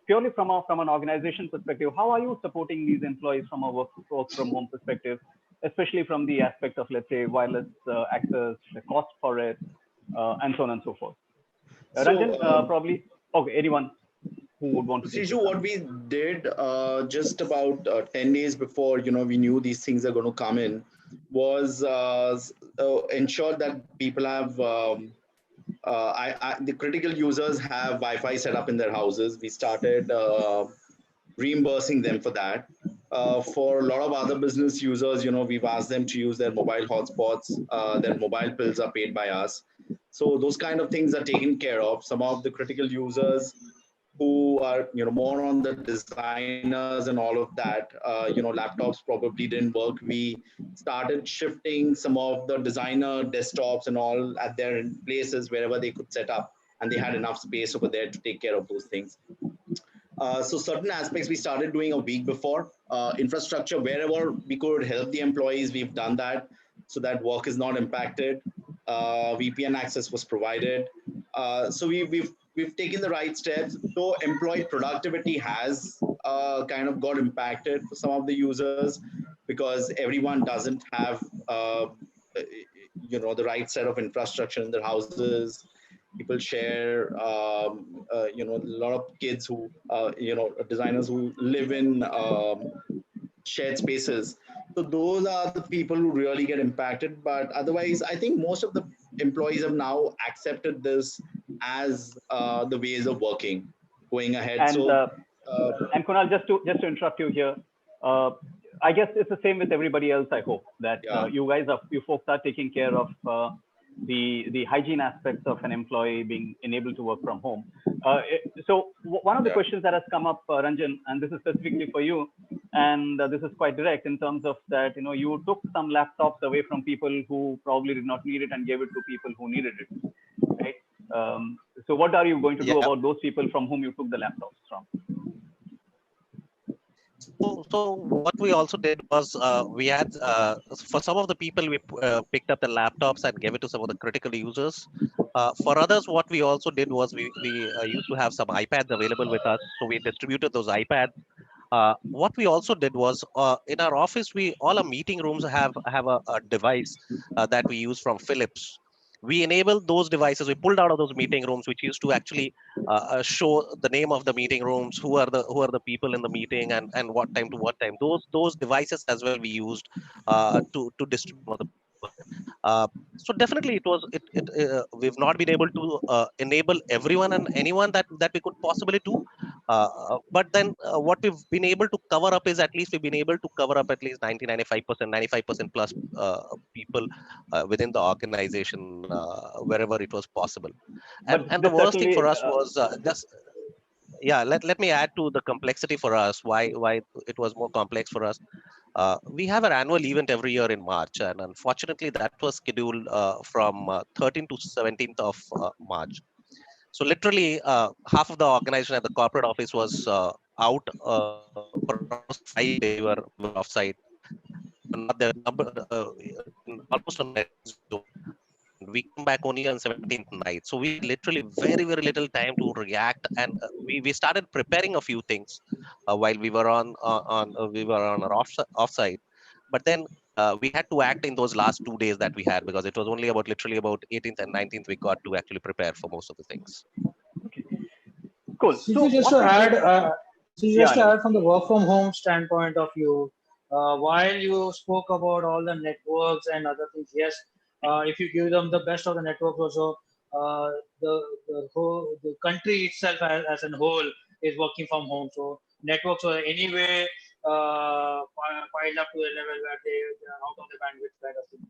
S1: purely from an organization perspective, how are you supporting these employees from a work from home perspective, especially from the aspect of, let's say, wireless access, the cost for it, and so on and so forth? Ranjan, probably, okay, anyone who would want to take
S3: Siju, what we did just about 10 days before, we knew these things are going to come in, was ensure that people have, the critical users have Wi-Fi set up in their houses. We started reimbursing them for that. For a lot of other business users, we've asked them to use their mobile hotspots. Their mobile bills are paid by us. So those kind of things are taken care of. Some of the critical users who are more on the designers and all of that, laptops probably didn't work. We started shifting some of the designer desktops and all at their places wherever they could set up, and they had enough space over there to take care of those things. So certain aspects we started doing a week before. Infrastructure, wherever we could help the employees, we've done that so that work is not impacted. VPN access was provided. So we've taken the right steps. So employee productivity has kind of got impacted for some of the users, because everyone doesn't have the right set of infrastructure in their houses. People share, a lot of kids who, designers who live in shared spaces. So those are the people who really get impacted. But otherwise, I think most of the employees have now accepted this as the ways of working going ahead.
S1: And Kunal, just to interrupt you here, I guess it's the same with everybody else. I hope that you folks are taking care of the hygiene aspects of an employee being enabled to work from home. So one of the questions that has come up, Ranjan, and this is specifically for you, and this is quite direct in terms of that, you took some laptops away from people who probably did not need it and gave it to people who needed it, right? So what are you going to do
S2: Yeah.
S1: about those people from whom you took the laptops from?
S2: So what we also did was we had for some of the people we picked up the laptops and gave it to some of the critical users. For others, what we also did was we used to have some iPads available with us, so we distributed those iPads. What we also did was in our office, we all our meeting rooms have a device that we use from Philips. We enabled those devices. We pulled out of those meeting rooms, which used to actually show the name of the meeting rooms, who are the people in the meeting, and what time to what time. Those devices as well we used to distribute the people. Uh, so definitely it was it we've not been able to enable everyone and anyone that we could possibly do. But then what we've been able to cover up is at least we've been able to cover up at least 95%, 95% plus people within the organization wherever it was possible.
S1: But
S2: And the
S1: this
S2: worst thing for
S1: certainly,
S2: us was just yeah. Let me add to the complexity for us. Why it was more complex for us. We have an annual event every year in March, and unfortunately, that was scheduled from 13th to 17th of March. So literally, half of the organization at the corporate office was out for almost 5 days. We were offsite. Not the number, almost on a zone. And we come back only on 17th night. So we literally very little time to react, and we started preparing a few things while we were on our offsite. But then we had to act in those last 2 days that we had because it was only about literally about 18th and 19th we got to actually prepare for most of the things.
S1: cool. So
S5: CJ, just
S1: what
S5: to
S1: we
S5: add,
S1: did, yeah,
S5: just to
S1: Anil.
S5: add from the work from home standpoint of view, while you spoke about all the networks and other things, yes, if you give them the best of the networks also, uh, the country itself as a whole is working from home. So networks are anyway piled up to a level where they're out of the bandwidth kind of thing.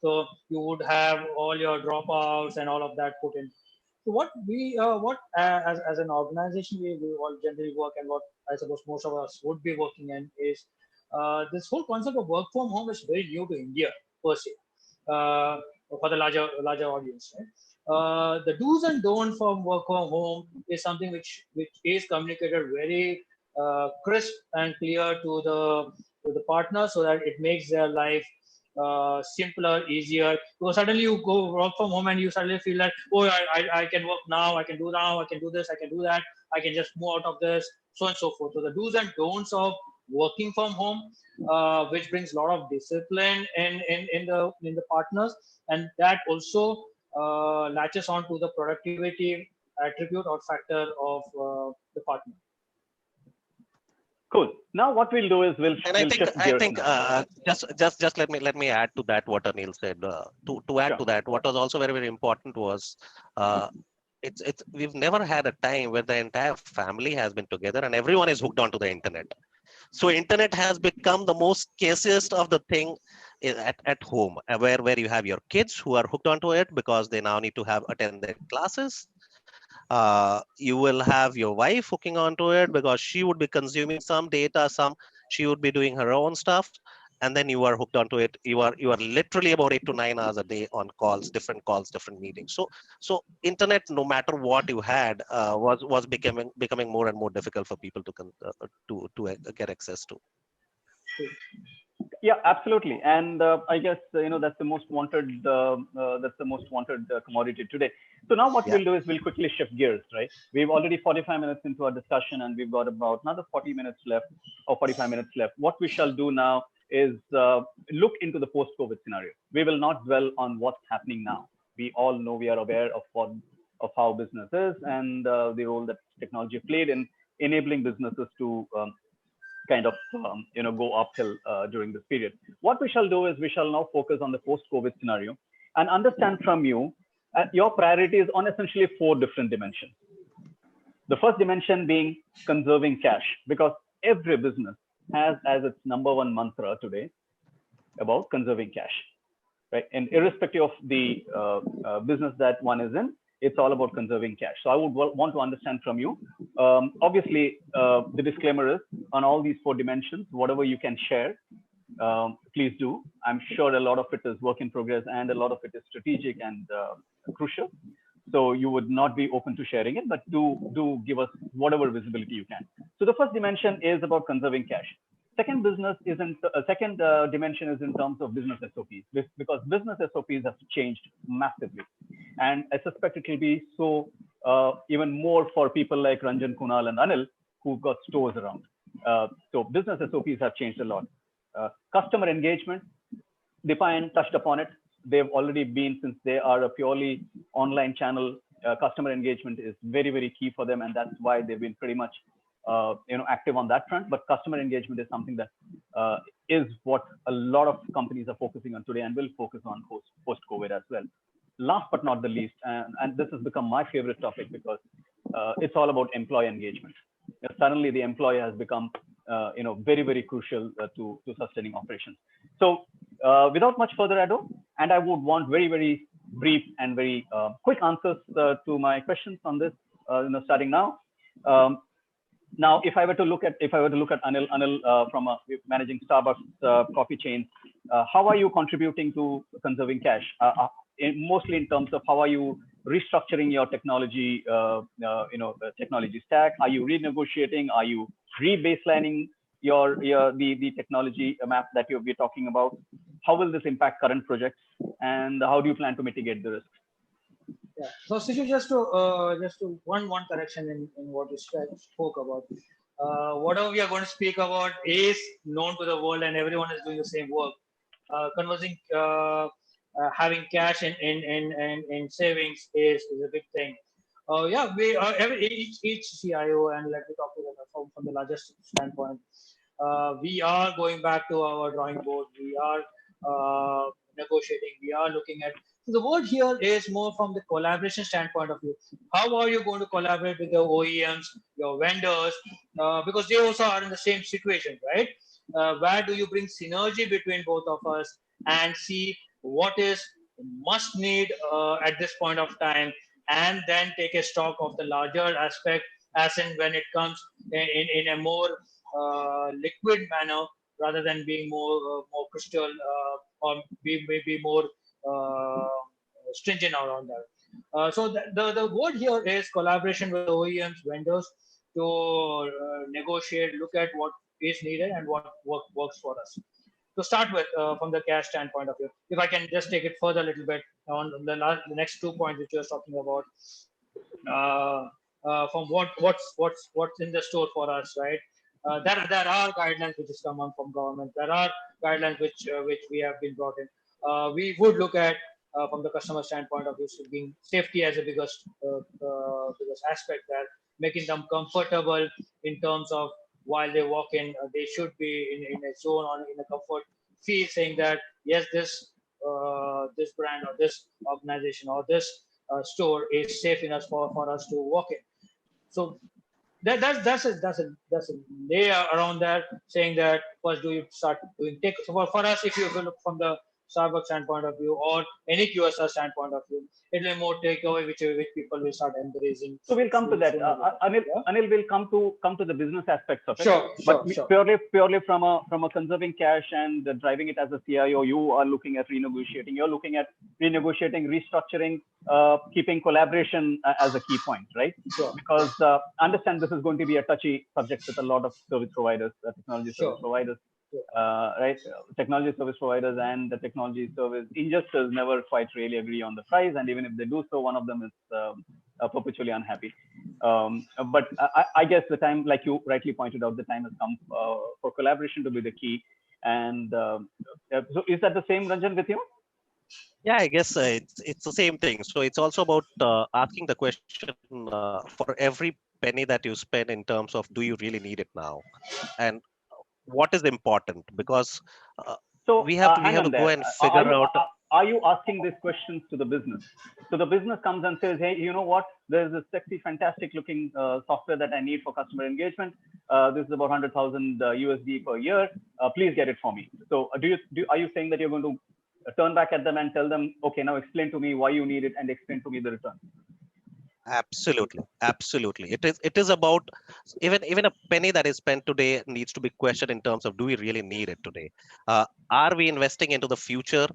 S5: So you would have all your dropouts and all of that put in. So what as an organization we all generally work, and what I suppose most of us would be working in is this whole concept of work from home is very new to India per se, for the larger audience. Right? The do's and don'ts from work from home is something which is communicated very crisp and clear to the partner, so that it makes their life simpler, easier. Because suddenly you go work from home and you suddenly feel that, oh, I can work now, I can do now, I can do this, I can do that, I can just move out of this, so and so forth. So the do's and don'ts of working from home, which brings a lot of discipline in the partners, and that also latches on to the productivity attribute or factor of the partner.
S1: Cool. Now what we'll do is we'll
S2: And I
S1: we'll
S2: think
S1: shift gears now.
S2: just let me add to that what Anil said. To add
S1: Sure.
S2: to that, what was also very important was uh, it's we've never had a time where the entire family has been together and everyone is hooked onto the internet. So internet has become the most casiest of the thing at home, where you have your kids who are hooked onto it because they now need to have attend their classes. You will have your wife hooking onto it because she would be consuming some data, she would be doing her own stuff, and then you are hooked onto it. You are literally about 8 to 9 hours a day on calls, different meetings. So internet, no matter what you had, was becoming more and more difficult for people to get access to.
S1: Yeah, absolutely. And I guess that's the most wanted commodity today. So now what
S2: Yeah.
S1: we'll do is we'll quickly shift gears, right? We've already 45 minutes into our discussion, and we've got about another 40 minutes left or 45 minutes left. What we shall do now is look into the post-COVID scenario. We will not dwell on what's happening now. We all know, we are aware of how business is and the role that technology played in enabling businesses to kind of go uphill during this period. What we shall do is we shall now focus on the post-COVID scenario and understand from you your priorities on essentially 4 different dimensions. The first dimension being conserving cash, because every business has as its number one mantra today about conserving cash, right? And irrespective of the business that one is in, it's all about conserving cash. So I would want to understand from you. Obviously, the disclaimer is on all these 4 dimensions, whatever you can share, please do. I'm sure a lot of it is work in progress and a lot of it is strategic and crucial. So you would not be open to sharing it, but do give us whatever visibility you can. So the first dimension is about conserving cash. Second dimension is in terms of business SOPs, because business SOPs have changed massively, and I suspect it will be so even more for people like Ranjan, Kunal, and Anil who've got stores around. So business SOPs have changed a lot. Customer engagement, Dipayan touched upon it. They've already been, since they are a purely online channel, customer engagement is very, very key for them, and that's why they've been pretty much active on that front. But customer engagement is something that is what a lot of companies are focusing on today and will focus on post-COVID as well. Last but not the least, and this has become my favorite topic, because it's all about employee engagement. Suddenly the employee has become very, very crucial to sustaining operations. So without much further ado, and I would want very, very brief and very quick answers to my questions on this, starting now. Now, if I were to look at Anil from managing Starbucks coffee chain, how are you contributing to conserving cash? Mostly in terms of how are you restructuring your technology, technology stack? Are you renegotiating? Are you re-baselining the technology map that you'll be talking about? How will this impact current projects, and how do you plan to mitigate the risk?
S5: Yeah. So, Siju, just to one correction in what you spoke about. Whatever we are going to speak about is known to the world, and everyone is doing the same work. Having cash in savings is a big thing. Yeah, we each CIO, and let me talk to them from the largest standpoint. We are going back to our drawing board. We are negotiating. We are looking at. So the word here is more from the collaboration standpoint of view. How are you going to collaborate with your OEMs, your vendors, because they also are in the same situation, right? Where do you bring synergy between both of us and see what is must need at this point of time, and then take a stock of the larger aspect as in when it comes in a more liquid manner, rather than being more crystal or maybe more stringent around that. So the word here is collaboration with OEMs, vendors, to negotiate, look at what is needed and what works for us. To start with, from the cash standpoint of view, if I can just take it further a little bit on the next 2 points which you're talking about, from what's in the store for us, right? There are guidelines which is come on from government. There are guidelines which we have been brought in. We would look at from the customer standpoint of view, being safety as a biggest aspect there, making them comfortable in terms of while they walk in, they should be in a zone or in a comfort feel, saying that yes, this brand or this organization or this store is safe enough for us to walk in. So that's a layer around that, saying that first do you start doing take. So for us, if you look from the Starbucks standpoint of view or any QSR standpoint of view, it will more takeaway which people will start embracing.
S1: So we'll come to that. Anil will come to the business aspects of it.
S5: Sure.
S1: Purely from a conserving cash and driving it as a CIO, you are looking at renegotiating. You're looking at renegotiating, restructuring, keeping collaboration as a key point, right?
S5: Sure.
S1: Because understand this is going to be a touchy subject with a lot of service providers, technology service providers. Right, technology service providers and the technology service ingesters never quite really agree on the price, and even if they do so, one of them is perpetually unhappy. But I guess the time, like you rightly pointed out, the time has come for collaboration to be the key. And so is that the same, Ranjan, with you?
S2: Yeah, I guess it's the same thing. So it's also about asking the question for every penny that you spend in terms of, do you really need it now? And what is important? Because
S1: so
S2: we have to go and figure out.
S1: Are you asking these questions to the business? So the business comes and says, hey, you know what? There's this sexy, fantastic looking software that I need for customer engagement. This is about 100,000 USD per year. Please get it for me. So are you saying that you're going to turn back at them and tell them, okay, now explain to me why you need it and explain to me the return?
S2: Absolutely. It is about even a penny that is spent today needs to be questioned in terms of, do we really need it today? Are we investing into the future?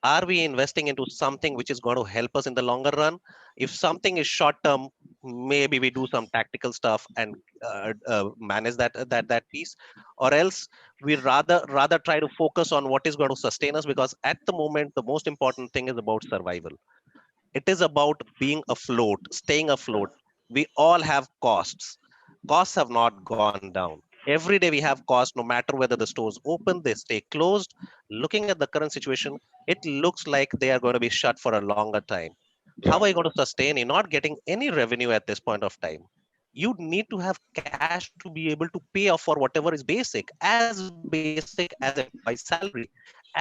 S2: Are we investing into something which is going to help us in the longer run? If something is short term, maybe we do some tactical stuff and manage that piece, or else we rather try to focus on what is going to sustain us, because at the moment the most important thing is about survival. It is about being afloat, staying afloat. We all have costs. Costs have not gone down. Every day we have costs, no matter whether the stores open, they stay closed. Looking at the current situation, it looks like they are going to be shut for a longer time. How
S3: Yeah.
S2: are you going to sustain? You're not getting any revenue at this point of time. You need to have cash to be able to pay off for whatever is basic, as basic as employee salary,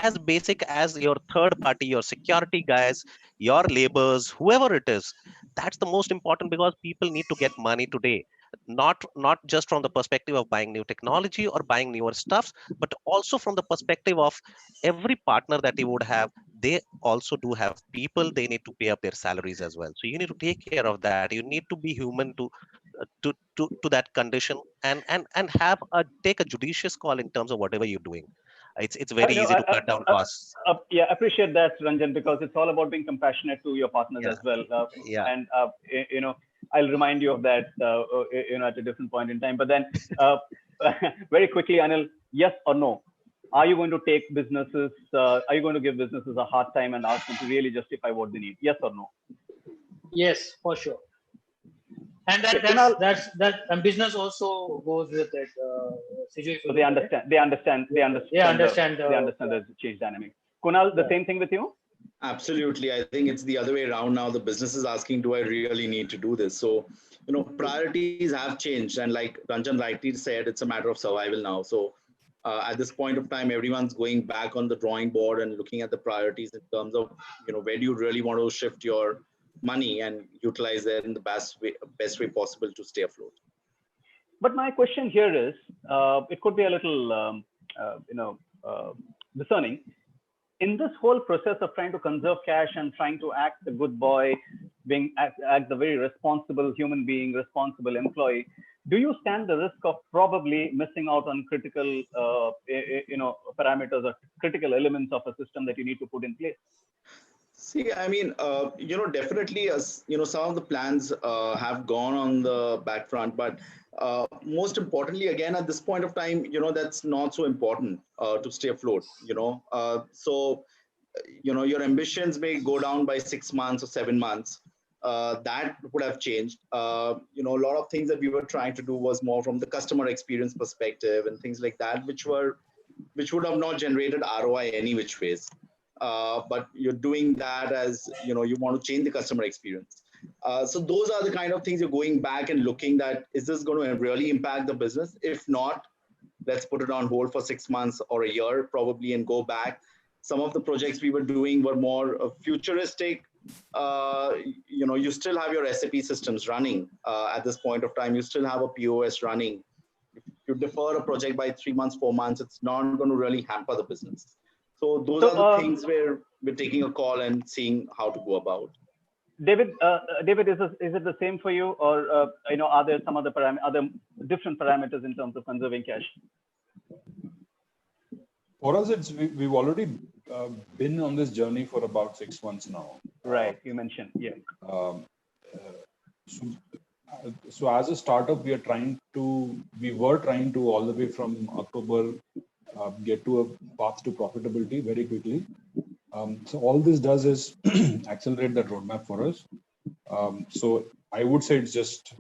S2: as basic as your third party, your security guys, your laborers, whoever it is. That's the most important, because people need to get money today, not just from the perspective of buying new technology or buying newer stuffs, but also from the perspective of every partner that you would have. They also do have people, they need to pay up their salaries as well. So you need to take care of that. You need to be human to that condition, and have a take a judicious call in terms of whatever you're doing. It's very
S1: No,
S2: easy to cut down costs.
S1: yeah, appreciate that, Ranjan, because it's all about being compassionate to your partners
S2: Yeah,
S1: as well.
S2: yeah.
S1: And I'll remind you of that, at a different point in time. But then, uh, very quickly, Anil, yes or no? Are you going to take businesses? Are you going to give businesses a hard time and ask them to really justify what they need? Yes or no?
S5: Yes, for sure. And
S1: Okay, Kunal,
S5: and business also goes with it. Situation.
S1: so they understand. They understand. They understand.
S5: They understand.
S1: They understand the change dynamics. Kunal, the
S5: Yeah.
S1: same thing with you.
S3: Absolutely. I think it's the other way around now. The business is asking, do I really need to do this? So, priorities have changed. And like Ranjan rightly said, it's a matter of survival now. So, at this point of time, everyone's going back on the drawing board and looking at the priorities in terms of, where do you really want to shift your money and utilize it in the best way possible to stay afloat.
S1: But my question here is, it could be a little, discerning. In this whole process of trying to conserve cash and trying to act the good boy, act the very responsible human being, responsible employee, do you stand the risk of probably missing out on critical, parameters or critical elements of a system that you need to put in place?
S3: See, I mean, definitely, as some of the plans have gone on the back front, but most importantly, again, at this point of time, that's not so important to stay afloat. Your ambitions may go down by 6 months or 7 months. That would have changed. A lot of things that we were trying to do was more from the customer experience perspective and things like that, which would have not generated ROI any which ways. But you're doing that as you want to change the customer experience. So those are the kind of things you're going back and looking that, is this going to really impact the business? If not, let's put it on hold for 6 months or a year probably and go back. Some of the projects we were doing were more futuristic. You still have your SAP systems running at this point of time. You still have a POS running. If you defer a project by 3 months, 4 months, it's not going to really hamper the business. So those are the things where we're taking a call and seeing how to go about.
S1: David, is it the same for you, or are there some other different parameters in terms of conserving cash?
S6: For us, we've already been on this journey for about 6 months now.
S1: Right, you mentioned, yeah.
S6: So as a startup, we were trying to all the way from October get to a path to profitability very quickly. So all this does is accelerate that roadmap for us. So I would say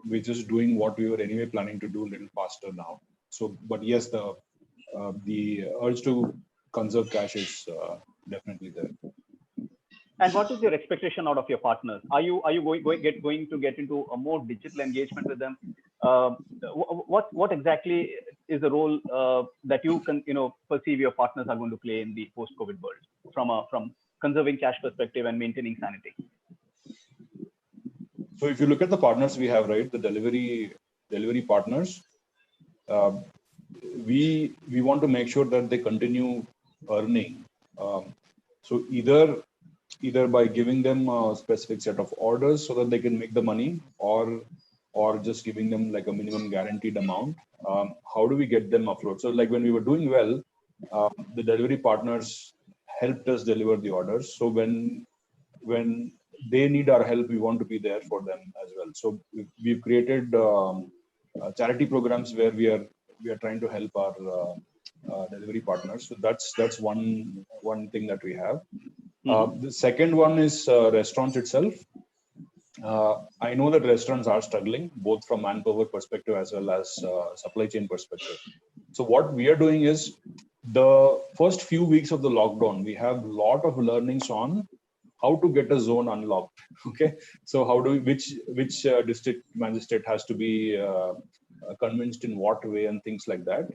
S6: we're just doing what we were anyway planning to do a little faster now. So, but yes, the urge to conserve cash is definitely there.
S1: And what is your expectation out of your partners? Are you going to get into a more digital engagement with them? What exactly is the role that you can perceive your partners are going to play in the post-COVID world from conserving cash perspective and maintaining sanity?
S6: So if you look at the partners we have, right, the delivery partners, we want to make sure that they continue earning. So either by giving them a specific set of orders so that they can make the money, or just giving them like a minimum guaranteed amount. How do we get them afloat? So like when we were doing well, the delivery partners helped us deliver the orders. So when they need our help, we want to be there for them as well. So we've created charity programs where we are trying to help our delivery partners. So that's one thing that we have. The second one is restaurants itself. I know that restaurants are struggling both from manpower perspective as well as supply chain perspective. So what we are doing is, the first few weeks of the lockdown, we have a lot of learnings on how to get a zone unlocked. Okay, so how do we, which district magistrate has to be convinced in what way and things like that.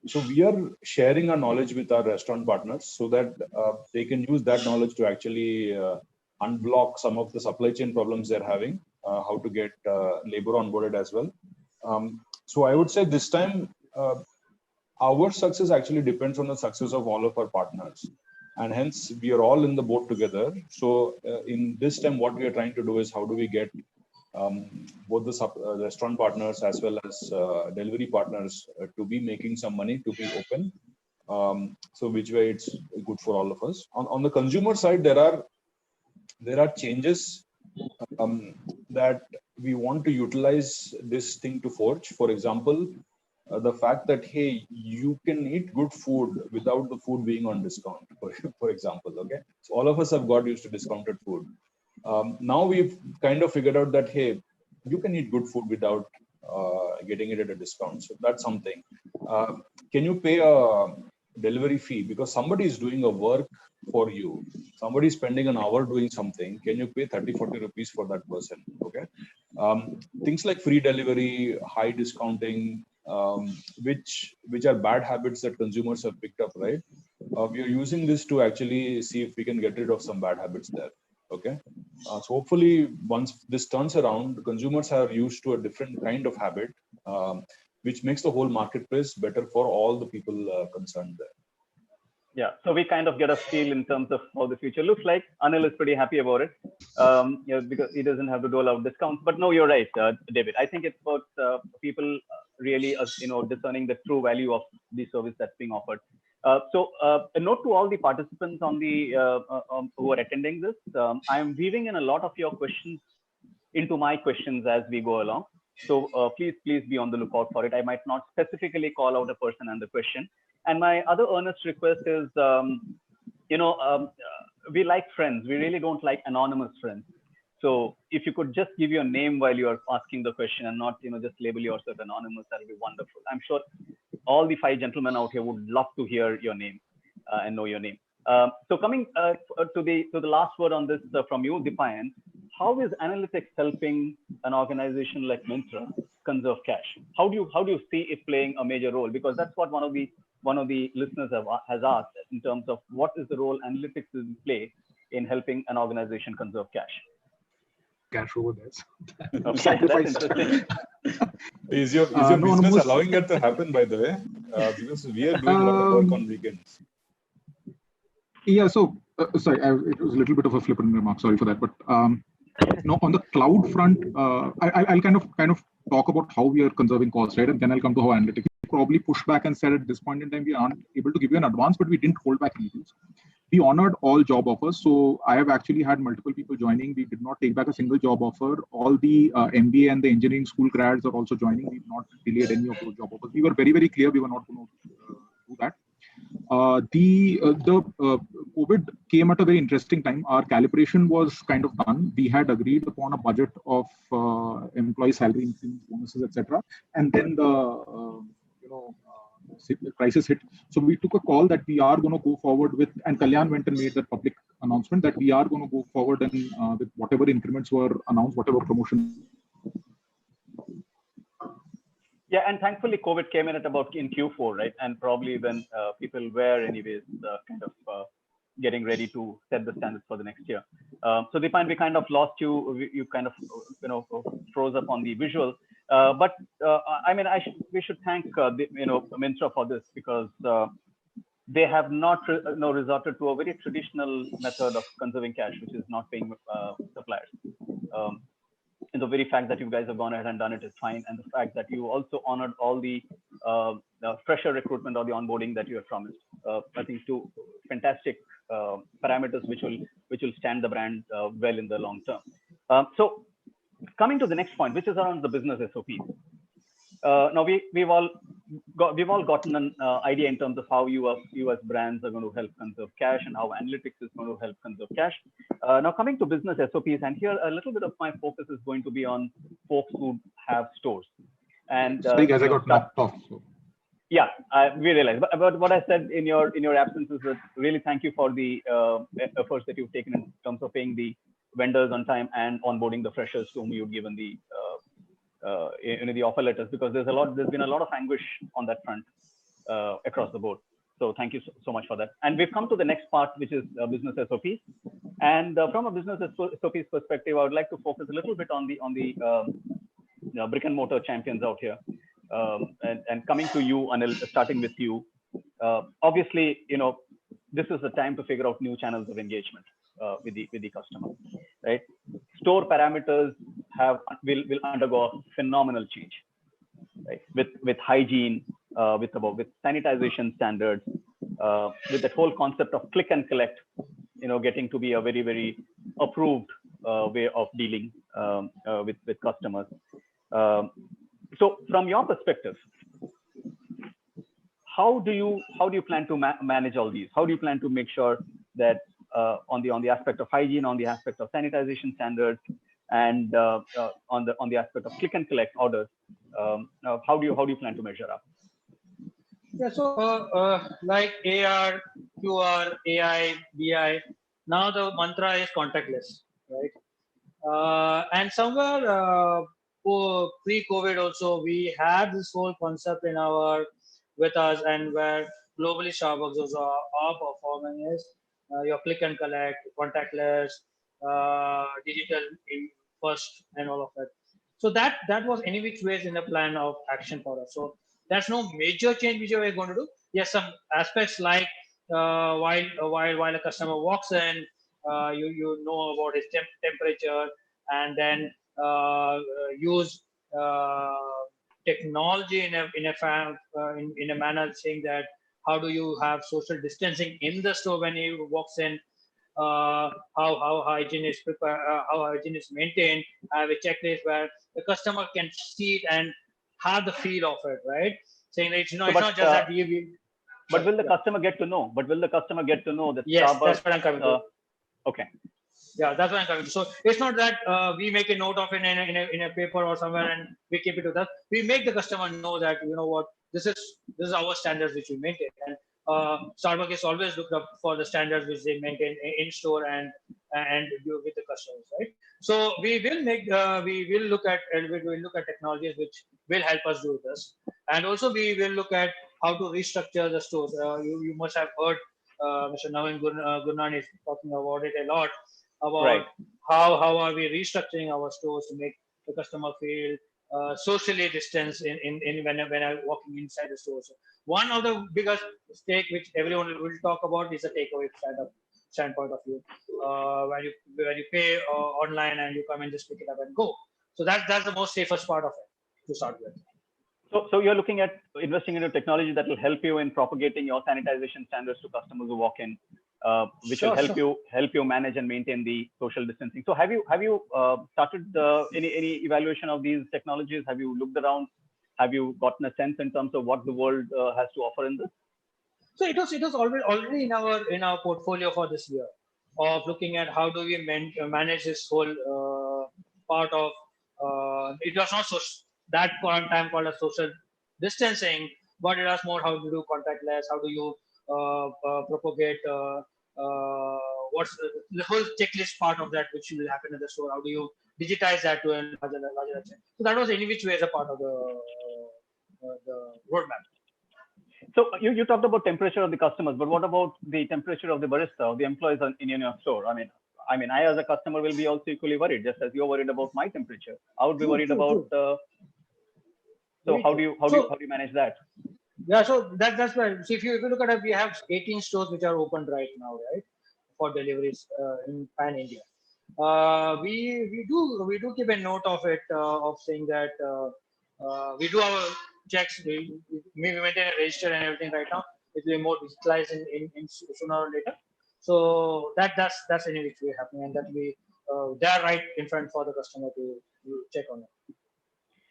S6: So we are sharing our knowledge with our restaurant partners so that they can use that knowledge to actually unblock some of the supply chain problems they're having, how to get labor onboarded as well. So I would say this time, our success actually depends on the success of all of our partners. And hence, we are all in the boat together. So in this time, what we are trying to do is how do we get both the restaurant partners as well as delivery partners to be making some money, to be open. So which way it's good for all of us. On the consumer side, there are changes that we want to utilize this thing to forge. For example, the fact that, hey, you can eat good food without the food being on discount, for example. Okay, so all of us have got used to discounted food. Now we've kind of figured out that, hey, you can eat good food without getting it at a discount. So that's something. Can you pay a delivery fee because somebody is doing a work for you? Somebody is spending an hour doing something. Can you pay 30-40 rupees for that person? Okay. Things like free delivery, high discounting, which are bad habits that consumers have picked up, right? We are using this to actually see if we can get rid of some bad habits there. Okay. So hopefully once this turns around, consumers are used to a different kind of habit, which makes the whole marketplace better for all the people concerned there.
S1: Yeah, so we kind of get a feel in terms of how the future looks like. Anil is pretty happy about it, because he doesn't have to dole out discounts. But no, you're right, David. I think it's about people really, discerning the true value of the service that's being offered. So a note to all the participants on the who are attending this. I am weaving in a lot of your questions into my questions as we go along. So please be on the lookout for it. I might not specifically call out a person and the question. And my other earnest request is, we like friends. We really don't like anonymous friends. So if you could just give your name while you're asking the question and not, just label yourself anonymous, that'll be wonderful. I'm sure all the 5 gentlemen out here would love to hear your name and know your name. So coming to the last word on this from you, Dipayan, how is analytics helping an organization like Myntra conserve cash? How do you see it playing a major role? Because that's what one of the listeners has asked in terms of what is the role analytics will play in helping an organization conserve cash.
S4: Cash over there.
S1: Okay, that's interesting.
S6: Is your business allowing it to happen, by the way? Because we are doing a lot of work on weekends.
S4: Yeah, so sorry, it was a little bit of a flippant remark. Sorry for that, but on the cloud front, I'll kind of talk about how we are conserving costs, right? And then I'll come to how analytics. Probably push back and said at this point in time we aren't able to give you an advance, but we didn't hold back any deals. We honored all job offers. So I have actually had multiple people joining. We did not take back a single job offer. All the MBA and the engineering school grads are also joining. We've not delayed any of those job offers. We were very, very clear we were not going to do that. The COVID came at a very interesting time. Our calibration was kind of done. We had agreed upon a budget of employee salary increase, bonuses, etc. And then the crisis hit. So we took a call that we are going to go forward with, and Kalyan went and made that public announcement that we are going to go forward and with whatever increments were announced, whatever promotion.
S1: Yeah, and thankfully COVID came in at about in Q4, right? And probably when people were anyways kind of getting ready to set the standards for the next year. So Dipan, we kind of lost you. You kind of froze up on the visual. But I mean, we should thank Myntra for this, because they have not resorted to a very traditional method of conserving cash, which is not paying suppliers. And the very fact that you guys have gone ahead and done it is fine, and the fact that you also honored all the fresher recruitment or the onboarding that you have promised. I think to fantastic parameters which will stand the brand well in the long term. So coming to the next point, which is around the business SOPs. Now we've all gotten an idea in terms of how you as brands are going to help conserve cash and how analytics is going to help conserve cash. Now coming to business SOPs, and here a little bit of my focus is going to be on folks who have stores. And
S4: sorry guys, I got knocked off. So.
S1: Yeah, we realize. But what I said in your absence is that really thank you for the efforts that you've taken in terms of paying the vendors on time and onboarding the freshers to whom you've given the the offer letters, because there's been a lot of anguish on that front across the board. So thank you so much for that. And we've come to the next part, which is business SOPs. And from a business SOPs perspective, I would like to focus a little bit on the brick and mortar champions out here. And coming to you, Anil, starting with you. Obviously, this is the time to figure out new channels of engagement with the customer, right? Store parameters will undergo a phenomenal change, right? With hygiene, with sanitization standards, with that whole concept of click and collect, getting to be a very, very approved way of dealing with customers. So from your perspective, how do you plan to manage all these? How do you plan to make sure that on the aspect of hygiene, on the aspect of sanitization standards, and on the aspect of click and collect orders, how do you plan to measure up?
S5: Yeah, so like AR, QR, AI, BI, now the mantra is contactless, right? And somewhere pre-COVID also, we had this whole concept with us, and where globally Starbucks also are performing is your click and collect, contactless, digital first, and all of that. So that was any which ways in the plan of action for us. So there's no major change which we're going to do. Yes, some aspects like while a customer walks in, you know about his temperature, and then use technology in a manner saying that how do you have social distancing in the store when he walks in, how hygiene is prepared, how hygiene is maintained. I have a checklist where the customer can see it and have the feel of it, right? Saying that it's not just that
S1: but will the customer get to know? But will the customer get to know that
S5: yes,
S1: Starbucks?
S5: That's what I'm coming to.
S1: Okay.
S5: Yeah, that's what I'm coming to. So it's not that we make a note of it in a paper or somewhere and we keep it to that. We make the customer know that what this is our standards which we maintain, and Starbucks is always looked up for the standards which they maintain in store and with the customers, right? So we will look at technologies which will help us do this, and also we will look at how to restructure the stores. You must have heard Mr. Navin Gurnani is talking about it a lot, about
S1: right.
S5: how are we restructuring our stores to make the customer feel socially distanced when I'm walking inside the store. So one of the biggest mistake which everyone will talk about is the takeaway standpoint of view. When you pay online and you come and just pick it up and go. So that's the most safest part of it to start with.
S1: So you're looking at investing into technology that will help you in propagating your sanitization standards to customers who walk in, which will help you manage and maintain the social distancing. So have you started any evaluation of these technologies? Have you looked around? Have you gotten a sense in terms of what the world has to offer in this?
S5: So it was already in our portfolio for this year, of looking at how do we manage this whole part of it was not so that time called a social distancing, but it was more how to do contactless, how do you propagate what's the whole checklist part of that which will happen in the store. How do you digitize that to a larger extent? So that was any which way as a part of the roadmap.
S1: So you talked about temperature of the customers, but what about the temperature of the barista or the employees in your store? I mean, I as a customer will be also equally worried, just as you're worried about my temperature. I would be worried about. So how do you manage that?
S5: Yeah, so that's why. So if you look at it, we have 18 stores which are open right now, right, for deliveries in Pan India. We do keep a note of it, of saying that we do our checks. We maintain a register and everything right now. it will be more digitalized in sooner or later. So that's in which way happening, and that we they're right in front for the customer to check on it.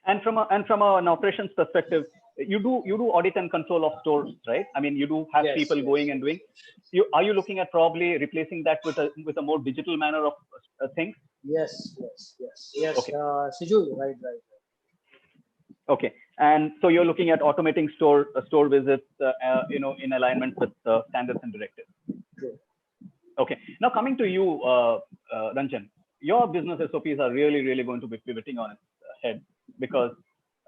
S1: And from an operations perspective, you do audit and control of stores, right? I mean, you do have people going and doing. Are you looking at probably replacing that with a more digital manner of things?
S5: Yes.
S1: Okay.
S5: Siju, right.
S1: Okay, and so you're looking at automating store visits, in alignment with standards and directives.
S5: True.
S1: Okay, now coming to you, Ranjan, your business SOPs are really going to be pivoting on its head, because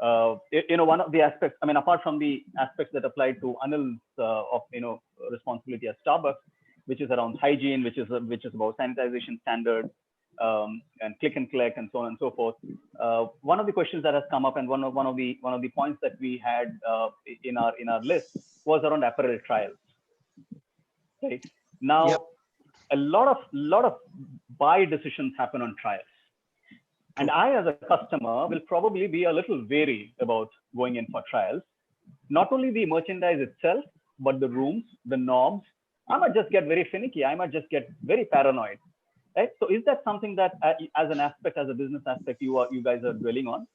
S1: one of the aspects, I mean, apart from the aspects that apply to Anil's of responsibility at Starbucks, which is around hygiene, which is about sanitization standards, and click and collect, and so on and so forth. One of the questions that has come up, and one of the points that we had in our list, was around apparel trials. Right now,
S2: Yep.
S1: a lot of buy decisions happen on trials, and I, as a customer, will probably be a little wary about going in for trials. Not only the merchandise itself, but the rooms, the knobs. I might just get very finicky. I might just get very paranoid. Right? So is that something that, as an aspect, as a business aspect, you guys are dwelling on?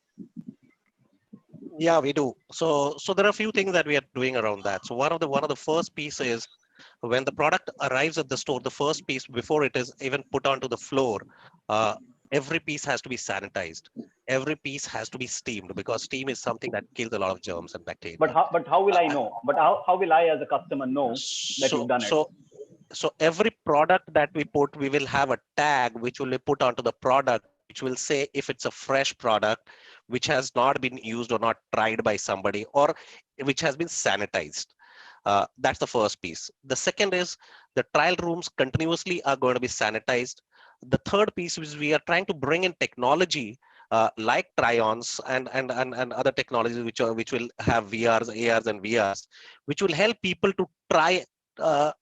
S2: Yeah, we do. So there are a few things that we are doing around that. So one of the first pieces is, when the product arrives at the store, the first piece before it is even put onto the floor, every piece has to be sanitized. Every piece has to be steamed, because steam is something that kills a lot of germs and bacteria.
S1: But how will I know? But how will I, as a customer, know that you've done it?
S2: So every product that we put, we will have a tag which will be put onto the product, which will say if it's a fresh product, which has not been used or not tried by somebody, or which has been sanitized. That's the first piece. The second is, the trial rooms continuously are going to be sanitized. The third piece is, we are trying to bring in technology like try-ons and other technologies which will have VRs, ARs, and VRs, which will help people to try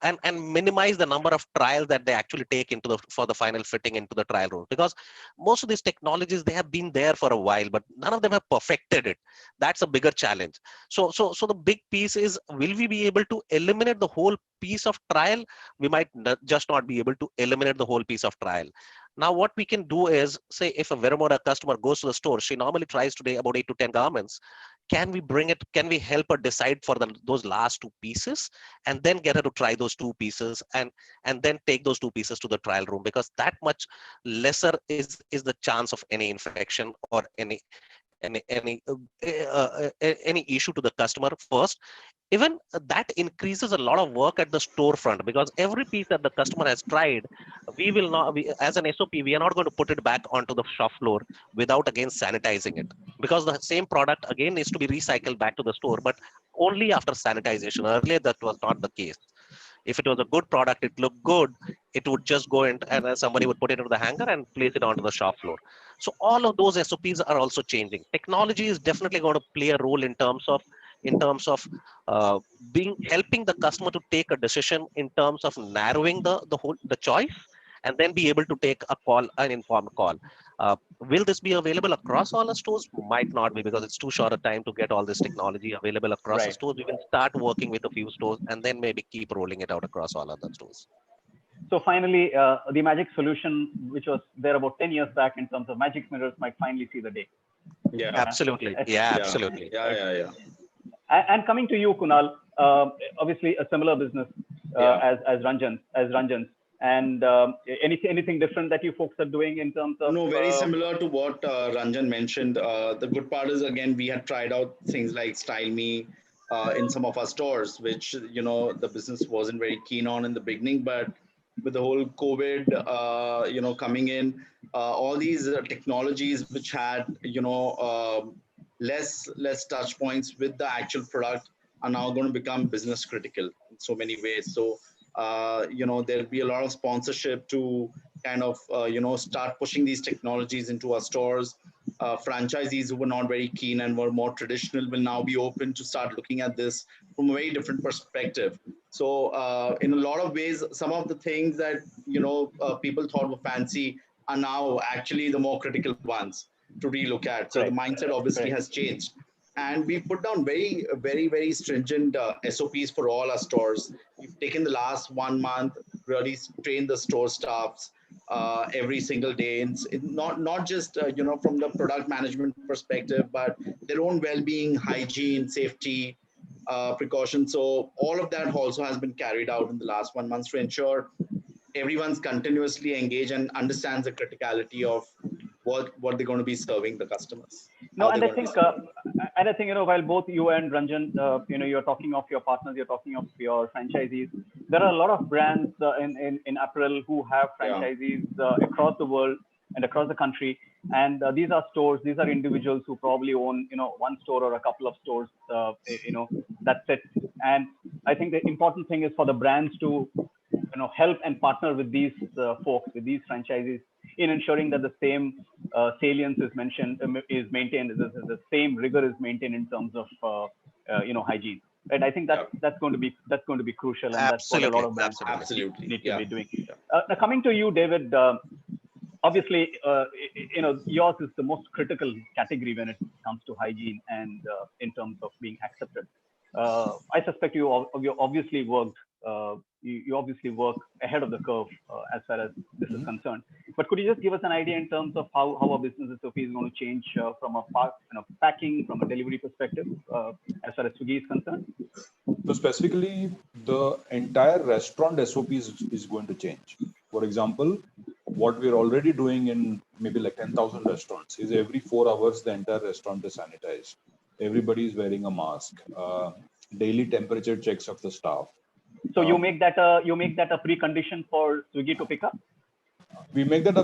S2: and minimize the number of trials that they actually take for the final fitting into the trial room. Because most of these technologies, they have been there for a while, but none of them have perfected it. That's a bigger challenge. So the big piece is, will we be able to eliminate the whole piece of trial? We might just not be able to eliminate the whole piece of trial. Now, what we can do is, say, if a Veremoda customer goes to the store, she normally tries today about 8 to 10 garments. Can we help her decide for those last two pieces, and then get her to try those two pieces, and then take those two pieces to the trial room? Because that much lesser is the chance of any infection or any issue to the customer first. Even that increases a lot of work at the storefront, because every piece that the customer has tried, we will not, as an SOP, we are not going to put it back onto the shop floor without again sanitizing it, because the same product again needs to be recycled back to the store, but only after sanitization. Earlier, that was not the case. If it was a good product, it looked good, it would just go in, and somebody would put it into the hanger and place it onto the shop floor. So all of those SOPs are also changing. Technology is definitely going to play a role in terms of helping the customer to take a decision, in terms of narrowing the choice, and then be able to take an informed call. Will this be available across all the stores? Might not be, because it's too short a time to get all this technology available across the stores. We will start working with a few stores, and then maybe keep rolling it out across all other stores.
S1: So finally, the magic solution, which was there about 10 years back in terms of magic mirrors, might finally see the day.
S3: Yeah,
S2: absolutely. Yeah, absolutely.
S3: Yeah.
S1: And coming to you, Kunal, obviously a similar business as Ranjan's. And anything different that you folks are doing in terms of?
S3: No, very similar to what Ranjan mentioned. The good part is, again, we had tried out things like Style Me in some of our stores, which the business wasn't very keen on in the beginning, but with the whole COVID, coming in, all these technologies which had less touch points with the actual product are now going to become business critical in so many ways. So there'll be a lot of sponsorship to kind of start pushing these technologies into our stores. Franchisees who were not very keen and were more traditional will now be open to start looking at this from a very different perspective. So in a lot of ways, some of the things that people thought were fancy are now actually the more critical ones to relook at. So the mindset obviously has changed. and we put down very stringent SOPs for all our stores. We've taken the last 1 month, really trained the store staffs every single day. Not just from the product management perspective, but their own well-being, hygiene, safety, precautions. So all of that also has been carried out in the last 1 month to ensure everyone's continuously engaged and understands the criticality of what they're going to be serving the customers.
S1: No, and I think, while both you and Ranjan, you're talking of your partners, you're talking of your franchisees. There are a lot of brands in apparel who have franchisees across the world and across the country. And these are stores, these are individuals who probably own, one store or a couple of stores, that's it. And I think the important thing is for the brands to, help and partner with these folks, with these franchisees, in ensuring that the same salience is maintained, the same rigor is maintained in terms of hygiene. Right? I think that's going to be crucial, and that's what a lot of brands need to be doing. Now, coming to you, David. Obviously, yours is the most critical category when it comes to hygiene and in terms of being accepted. I suspect you obviously worked. You obviously work ahead of the curve as far as this is concerned. But could you just give us an idea in terms of how a business SOP is going to change from a packing, from a delivery perspective, as far as Swiggy is concerned?
S6: So specifically, the entire restaurant SOP is going to change. For example, what we're already doing in maybe like 10,000 restaurants is every 4 hours, the entire restaurant is sanitized. Everybody is wearing a mask. Daily temperature checks of the staff.
S1: So you make that a precondition for Swiggy to pick up?
S6: We make that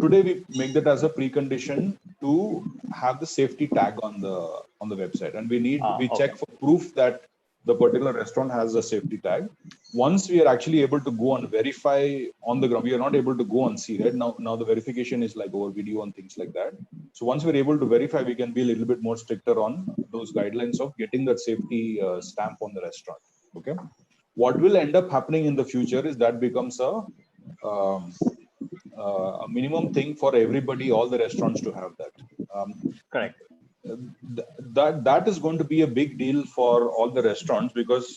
S6: today we make that as a precondition to have the safety tag on the website, and we check for proof that the particular restaurant has a safety tag. Once we are actually able to go and verify on the ground, we are not able to go and see, right? Now the verification is like over video and things like that. So once we're able to verify, we can be a little bit more stricter on those guidelines of getting that safety stamp on the restaurant. Okay. What will end up happening in the future is that becomes a minimum thing for everybody, all the restaurants to have that.
S1: Correct.
S6: That is going to be a big deal for all the restaurants, because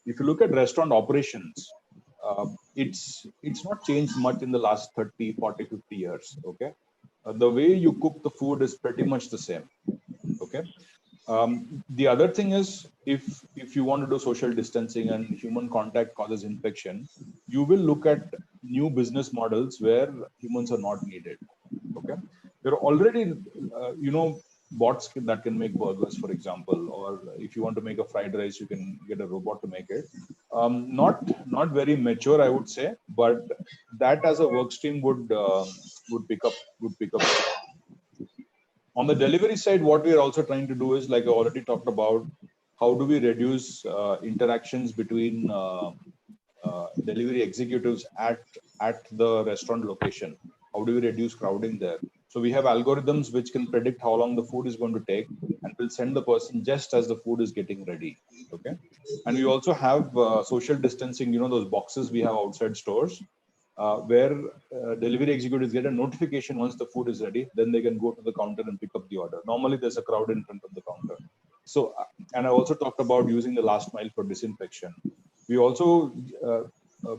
S6: if you look at restaurant operations, it's not changed much in the last 30, 40, 50 years. Okay. The way you cook the food is pretty much the same. Okay. The other thing is, if you want to do social distancing and human contact causes infection, you will look at new business models where humans are not needed. Okay. There are already, bots that can make burgers, for example, or if you want to make a fried rice, you can get a robot to make it. Not very mature, I would say, but that as a work stream would pick up. On the delivery side, what we are also trying to do is, like I already talked about, how do we reduce interactions between delivery executives at the restaurant location? How do we reduce crowding there? So we have algorithms which can predict how long the food is going to take and will send the person just as the food is getting ready. Okay. And we also have social distancing, those boxes we have outside stores where delivery executives get a notification once the food is ready, then they can go to the counter and pick up the order. Normally there's a crowd in front of the counter. So, and I also talked about using the last mile for disinfection. We also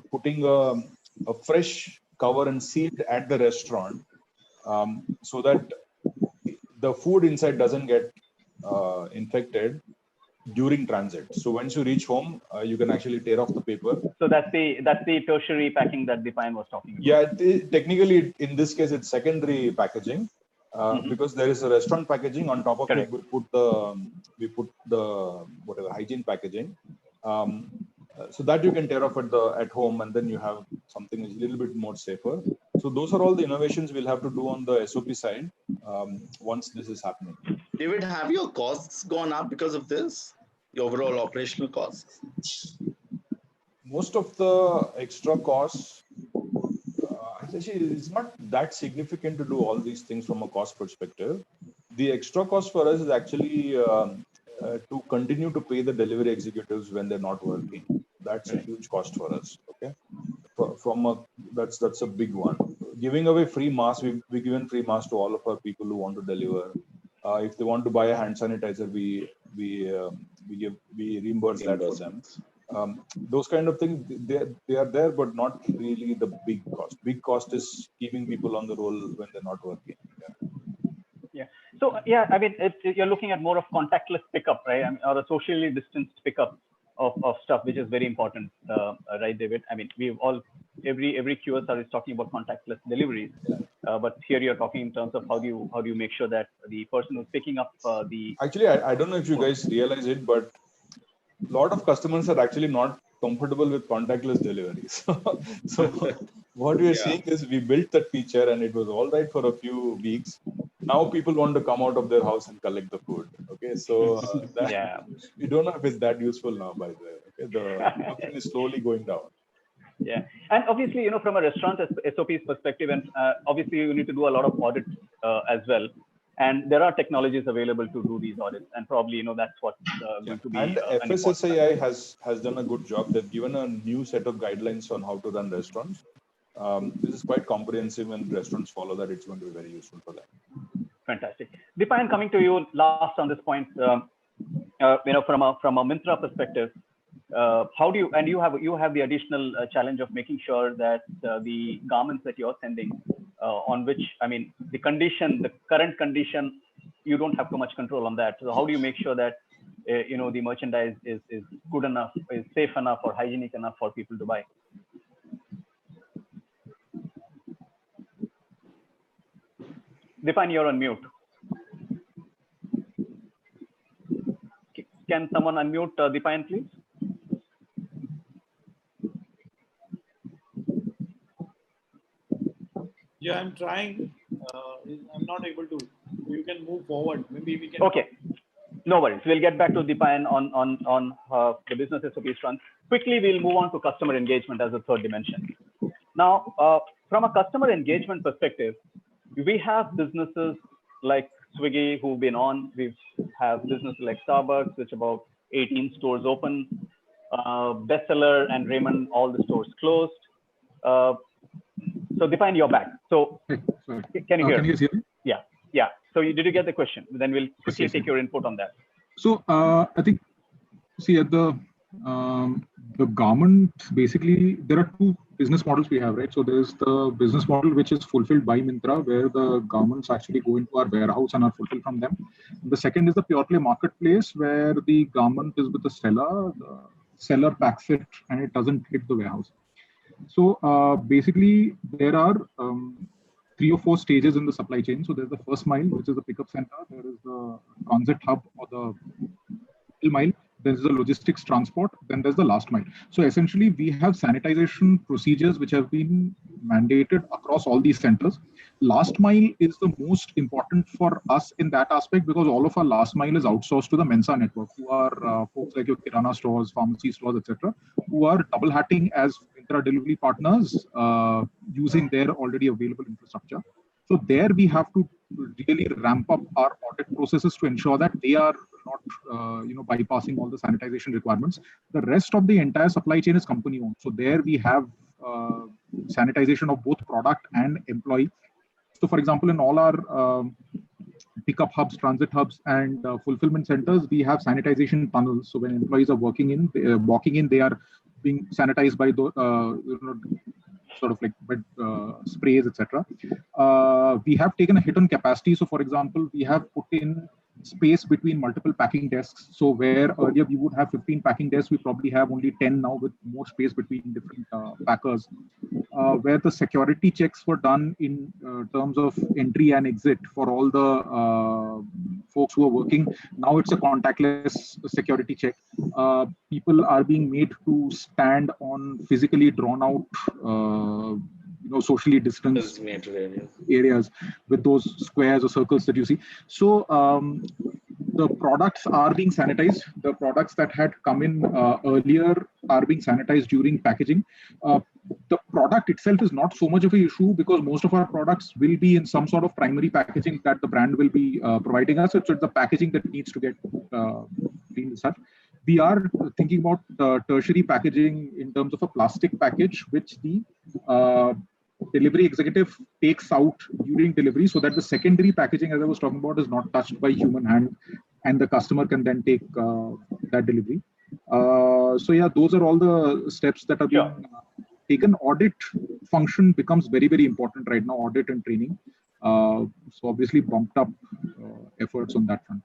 S6: putting a fresh cover and seal at the restaurant so that the food inside doesn't get infected during transit. So once you reach home, you can actually tear off the paper.
S1: So that's the tertiary packing that Deepan was talking about.
S6: Yeah, technically in this case it's secondary packaging because there is a restaurant packaging on top of it. We put the whatever hygiene packaging. So that you can tear off at home, and then you have something a little bit more safer. So those are all the innovations we'll have to do on the SOP side once this is happening.
S3: David, have your costs gone up because of this? The overall operational costs?
S6: Most of the extra costs, actually, it's not that significant to do all these things from a cost perspective. The extra cost for us is actually to continue to pay the delivery executives when they're not working. That's a huge cost for us. Okay, that's a big one. Giving away free masks, we've given free masks to all of our people who want to deliver. If they want to buy a hand sanitizer, we reimburse that for them. Those kind of things, they are there, but not really the big cost. Big cost is keeping people on the roll when they're not working.
S1: Yeah. So yeah, I mean, you're looking at more of contactless pickup, right? I mean, or a socially distanced pickup of stuff, which is very important, right, David? I mean, we've all every QSR is talking about contactless deliveries, but here you're talking in terms of how do you make sure that the person who's picking up the
S6: Actually, I don't know if you guys realize it, but a lot of customers are actually not comfortable with contactless deliveries. So what we are seeing is we built that feature and it was all right for a few weeks. Now people want to come out of their house and collect the food. Okay, so we don't know if it's that useful now. By the way, okay? The adoption is slowly going down.
S1: Yeah, and obviously, from a restaurant SOP's perspective, and obviously you need to do a lot of audits as well. And there are technologies available to do these audits, and probably that's what's going to be.
S6: And FSSAI has done a good job. They've given a new set of guidelines on how to run restaurants. This is quite comprehensive, and restaurants follow that. It's going to be very useful for them.
S1: Fantastic. Deepan, coming to you last on this point, from a Myntra perspective, how do you have the additional challenge of making sure that the garments that you're sending, on which, I mean, the current condition, you don't have too much control on that. So how do you make sure that the merchandise is good enough, is safe enough, or hygienic enough for people to buy? Deepan, you're on mute. Can someone unmute Deepan, please?
S7: Yeah, I'm trying. I'm not able to. You can move forward. Maybe we can.
S1: Okay. No worries. We'll get back to Deepan on the business SOPs front. Quickly, we'll move on to customer engagement as a third dimension. Now, from a customer engagement perspective, we have businesses like Swiggy who've been on. We have businesses like Starbucks, which about 18 stores open. Bestseller and Raymond, all the stores closed. So Deepan, you're back. So can you hear?
S4: Can you hear me?
S1: Yeah. So did you get the question? Then we'll quickly take your input on that.
S4: So I think, see, at the garment, basically, there are two business models we have, right? So there's the business model which is fulfilled by Myntra, where the garments actually go into our warehouse and are fulfilled from them. And the second is the pure play marketplace, where the garment is with the seller packs it and it doesn't hit the warehouse. So basically, there are 3 or 4 stages in the supply chain. So there's the first mile, which is the pickup center. There is the transit hub or the middle mile. There's the logistics transport. Then there's the last mile. So essentially, we have sanitization procedures which have been mandated across all these centers. Last mile is the most important for us in that aspect, because all of our last mile is outsourced to the Mensa network, who are folks like your Kirana stores, pharmacy stores, etc., who are double hatting as Myntra delivery partners using their already available infrastructure. So there we have to really ramp up our audit processes to ensure that they are not bypassing all the sanitization requirements. The rest of the entire supply chain is company owned. So there we have sanitization of both product and employee. So for example, in all our pickup hubs, transit hubs, and fulfillment centers, we have sanitization tunnels. So when employees are walking in, they are being sanitized by sort of like sprays, etc. We have taken a hit on capacity. So for example, we have put in space between multiple packing desks. So where earlier we would have 15 packing desks, we probably have only 10 now, with more space between different packers. Where the security checks were done in terms of entry and exit for all the folks who are working. Now it's a contactless security check. People are being made to stand on physically drawn out socially distanced areas with those squares or circles that you see. So the products are being sanitized. The products that had come in earlier are being sanitized during packaging. The product itself is not so much of an issue, because most of our products will be in some sort of primary packaging that the brand will be providing us. So it's the packaging that needs to get cleaned and such. We are thinking about tertiary packaging in terms of a plastic package, which the delivery executive takes out during delivery so that the secondary packaging, as I was talking about, is not touched by human hand and the customer can then take that delivery. So yeah, those are all the steps that are being taken. Audit function becomes very, very important right now, audit and training. So obviously bumped up efforts on that front.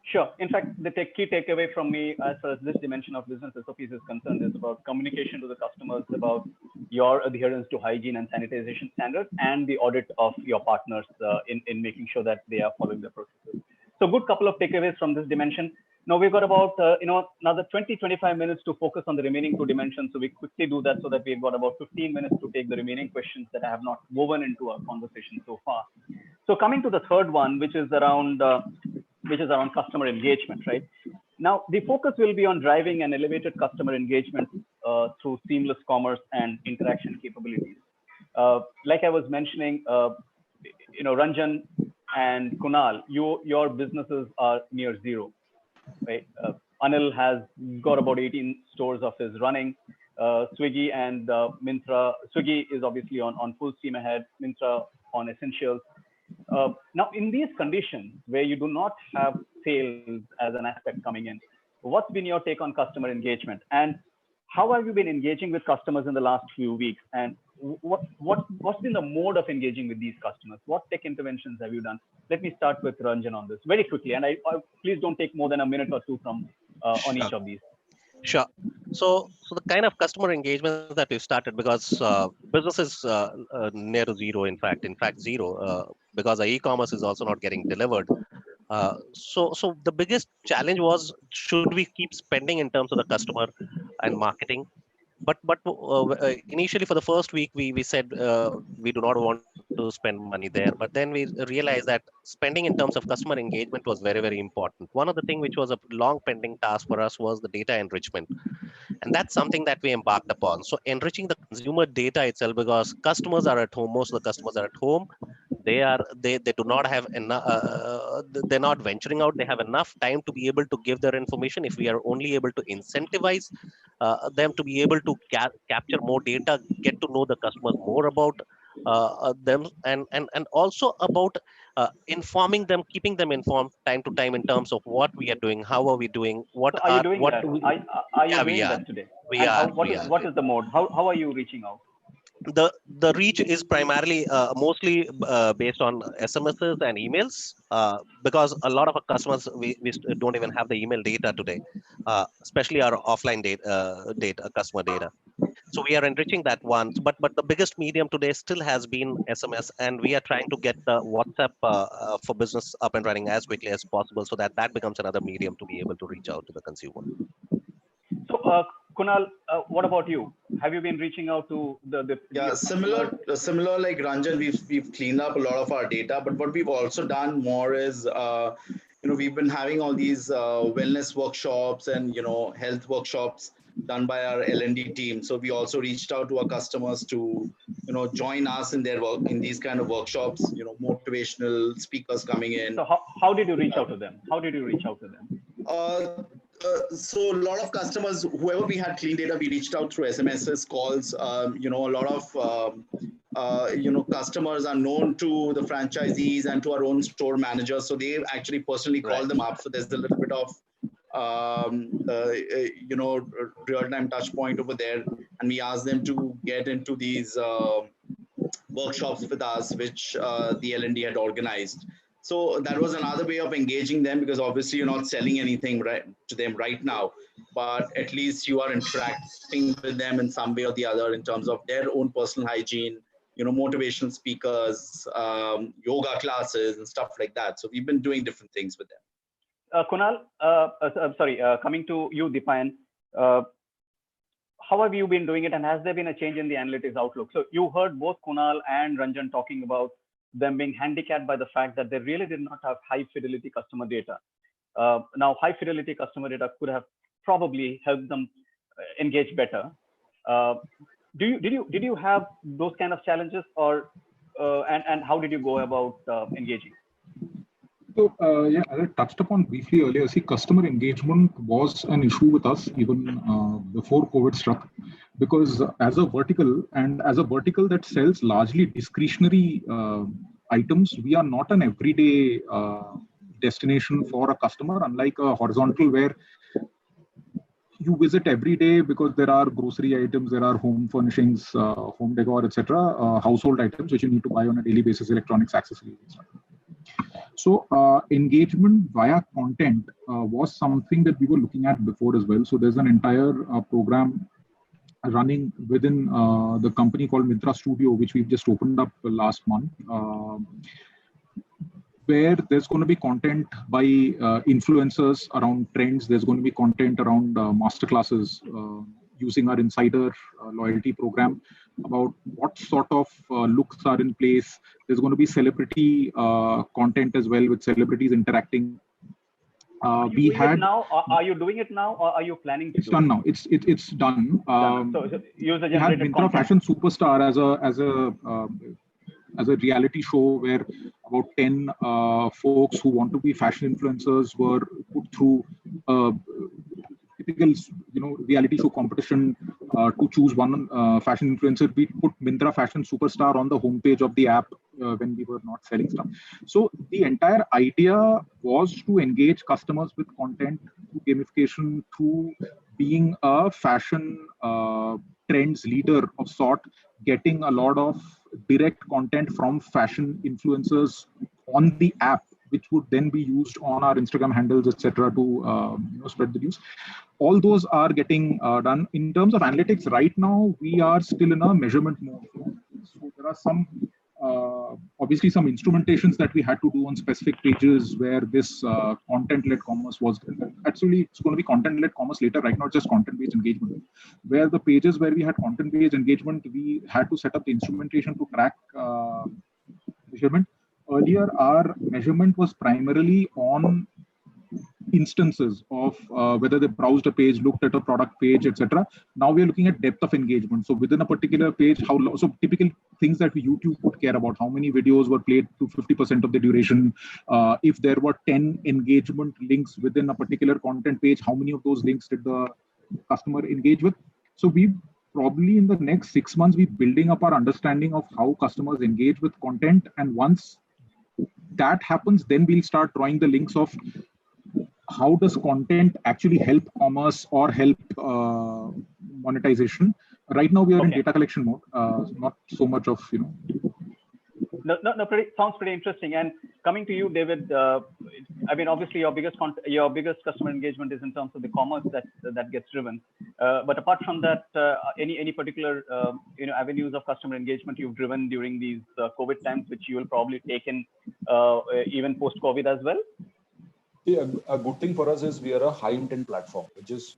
S1: Sure. In fact, the key takeaway from me as far as this dimension of business SOPs is concerned is about communication to the customers about your adherence to hygiene and sanitization standards and the audit of your partners in making sure that they are following the processes. So good couple of takeaways from this dimension. Now we've got about another 20-25 minutes to focus on the remaining two dimensions. So we quickly do that so that we've got about 15 minutes to take the remaining questions that I have not woven into our conversation so far. So coming to the third one, which is around customer engagement, right? Now, the focus will be on driving an elevated customer engagement through seamless commerce and interaction capabilities. Like I was mentioning, Ranjan and Kunal, your businesses are near zero, right? Anil has got about 18 stores of his running. Swiggy and Myntra. Swiggy is obviously on full steam ahead. Myntra on essentials. Now, in these conditions where you do not have sales as an aspect coming in, what's been your take on customer engagement? And how have you been engaging with customers in the last few weeks? And what's been the mode of engaging with these customers? What tech interventions have you done? Let me start with Ranjan on this very quickly. And I please don't take more than a minute or two from on each of these.
S2: Sure. So the kind of customer engagement that we've started, because business is near to zero, in fact zero, because the e-commerce is also not getting delivered. So the biggest challenge was, should we keep spending in terms of the customer and marketing? But initially for the first week, we said we do not want to spend money there. But then we realized that spending in terms of customer engagement was very, very important. One of the things which was a long pending task for us was the data enrichment. And that's something that we embarked upon. So enriching the consumer data itself, because customers are at home, most of the customers are at home. They do not have enough, they're not venturing out. They have enough time to be able to give their information. If we are only able to incentivize them to be able to capture more data, get to know the customers more about them, and also about informing them, keeping them informed time to time in terms of what we are doing, how are we doing, what
S1: so are you doing that? Are you doing that today? What is the mode? How are you reaching out?
S2: The reach is primarily mostly based on SMSs and emails, because a lot of our customers we don't even have the email data today, especially our offline data customer data. So we are enriching that one, but the biggest medium today still has been SMS, and we are trying to get the WhatsApp for business up and running as quickly as possible, so that becomes another medium to be able to reach out to the consumer.
S1: So Kunal, what about you? Have you been reaching out to the
S3: similar like Ranjan? We've cleaned up a lot of our data, but what we've also done more is we've been having all these wellness workshops and health workshops done by our L&D team. So we also reached out to our customers to join us in their work in these kind of workshops. Motivational speakers coming in.
S1: So how did you reach out to them?
S3: So a lot of customers, whoever we had clean data, we reached out through SMSs, calls. A lot of customers are known to the franchisees and to our own store managers, so they actually personally call them up. So there's a little bit of real-time touch point over there, and we ask them to get into these workshops with us, which the L&D had organized. So that was another way of engaging them, because obviously you're not selling anything to them right now, but at least you are interacting with them in some way or the other in terms of their own personal hygiene, motivational speakers, yoga classes and stuff like that. So we've been doing different things with them.
S1: Kunal, coming to you, Dipayan, how have you been doing it, and has there been a change in the analytics outlook? So you heard both Kunal and Ranjan talking about them being handicapped by the fact that they really did not have high fidelity customer data. Now, high fidelity customer data could have probably helped them engage better. Did you have those kind of challenges, or and how did you go about engaging?
S4: So yeah, as I touched upon briefly earlier, see, customer engagement was an issue with us even before COVID struck. because as a vertical that sells largely discretionary items, we are not an everyday destination for a customer, unlike a horizontal where you visit every day because there are grocery items, there are home furnishings, home decor, etc., household items which you need to buy on a daily basis, electronics, accessories, etc. So engagement via content was something that we were looking at before as well. So there's an entire program running within the company called Mitra Studio, which we've just opened up last month, where there's going to be content by influencers around trends. There's going to be content around masterclasses using our insider loyalty program about what sort of looks are in place. There's going to be celebrity content as well, with celebrities interacting.
S1: Are you doing it now, or are you planning to?
S4: It's done now. It's done.
S1: So user
S4: we had Mintra Fashion Superstar as a reality show where about 10 folks who want to be fashion influencers were put through typical, reality show competition to choose one fashion influencer. We put Mintra Fashion Superstar on the homepage of the app when we were not selling stuff. So the entire idea was to engage customers with content, through gamification, through being a fashion trends leader of sort, getting a lot of direct content from fashion influencers on the app, which would then be used on our Instagram handles, etc., to spread the news. All those are getting done. In terms of analytics, right now we are still in a measurement mode. So there are some obviously some instrumentations that we had to do on specific pages where this content-led commerce was. Actually, it's going to be content-led commerce later. Right now, it's just content-based engagement. Where the pages where we had content-based engagement, we had to set up the instrumentation to track measurement. Earlier, our measurement was primarily on instances of whether they browsed a page, looked at a product page, etc. Now we are looking at depth of engagement. So within a particular page, how long? So typical things that YouTube would care about: how many videos were played to 50% of the duration. If there were 10 engagement links within a particular content page, how many of those links did the customer engage with? So we probably in the next 6 months, we're building up our understanding of how customers engage with content. And once that happens, then we'll start drawing the links of how does content actually help commerce or help monetization. Right now we are in data collection mode, not so much of
S1: sounds pretty interesting. And coming to you, David, I mean, obviously your biggest customer engagement is in terms of the commerce that gets driven. But apart from that, any particular avenues of customer engagement you've driven during these COVID times, which you will probably take in even post-COVID as well?
S6: Yeah, a good thing for us is we are a high intent platform, which is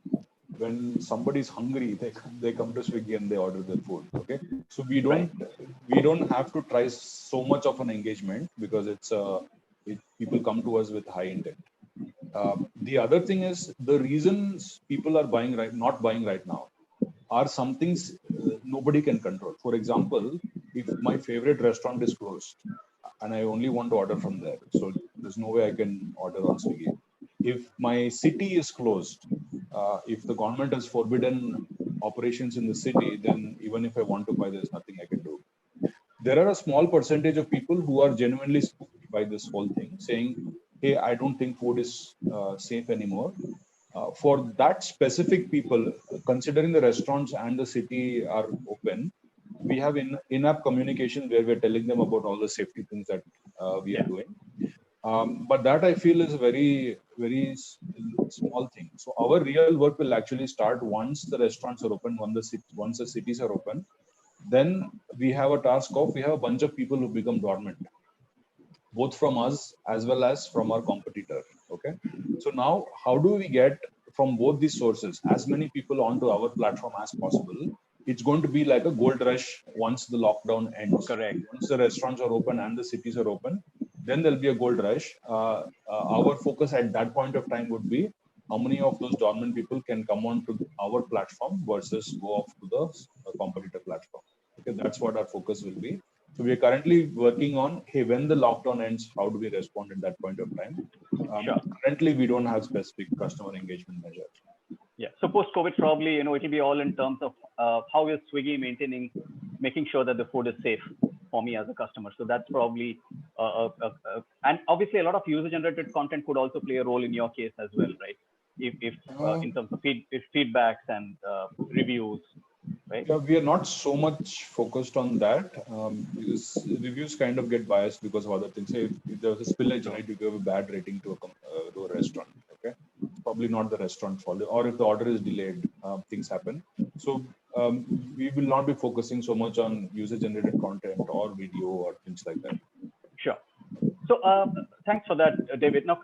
S6: when somebody is hungry, they come to Swiggy and they order their food. Okay, so we don't have to try so much of an engagement because people come to us with high intent. The other thing is the reasons people are not buying right now are some things nobody can control. For example, if my favorite restaurant is closed and I only want to order from there, so there's no way I can order on Swiggy. If my city is closed, if the government has forbidden operations in the city, then even if I want to buy, there's nothing I can do. There are a small percentage of people who are genuinely spooked by this whole thing, saying, hey, I don't think food is safe anymore. For that specific people, considering the restaurants and the city are open, we have in-app communication where we're telling them about all the safety things that we are doing. But that I feel is a very, very small thing. So our real work will actually start once the restaurants are open, once the cities are open. Then we have a task of, we have a bunch of people who become dormant, both from us as well as from our competitor. Okay. So now how do we get from both these sources as many people onto our platform as possible? It's going to be like a gold rush once the lockdown ends.
S1: Correct.
S6: Once the restaurants are open and the cities are open, then there'll be a gold rush. Our focus at that point of time would be how many of those dormant people can come on to our platform versus go off to the competitor platform. Okay, that's what our focus will be. So we are currently working on, hey, when the lockdown ends, how do we respond at that point of time? Currently, we don't have specific customer engagement measures.
S1: Yeah. So post-COVID, probably, it'll be all in terms of how is Swiggy making sure that the food is safe for me as a customer. So that's probably, and obviously a lot of user-generated content could also play a role in your case as well, right? If in terms of feedbacks and reviews, right?
S6: Yeah, we are not so much focused on that because reviews kind of get biased because of other things. Say if there was a spillage, right, you give a bad rating to to a restaurant. Okay, probably not the restaurant fault, or if the order is delayed, things happen. So we will not be focusing so much on user-generated content or video or things like that.
S1: Sure. So thanks for that, David. Now,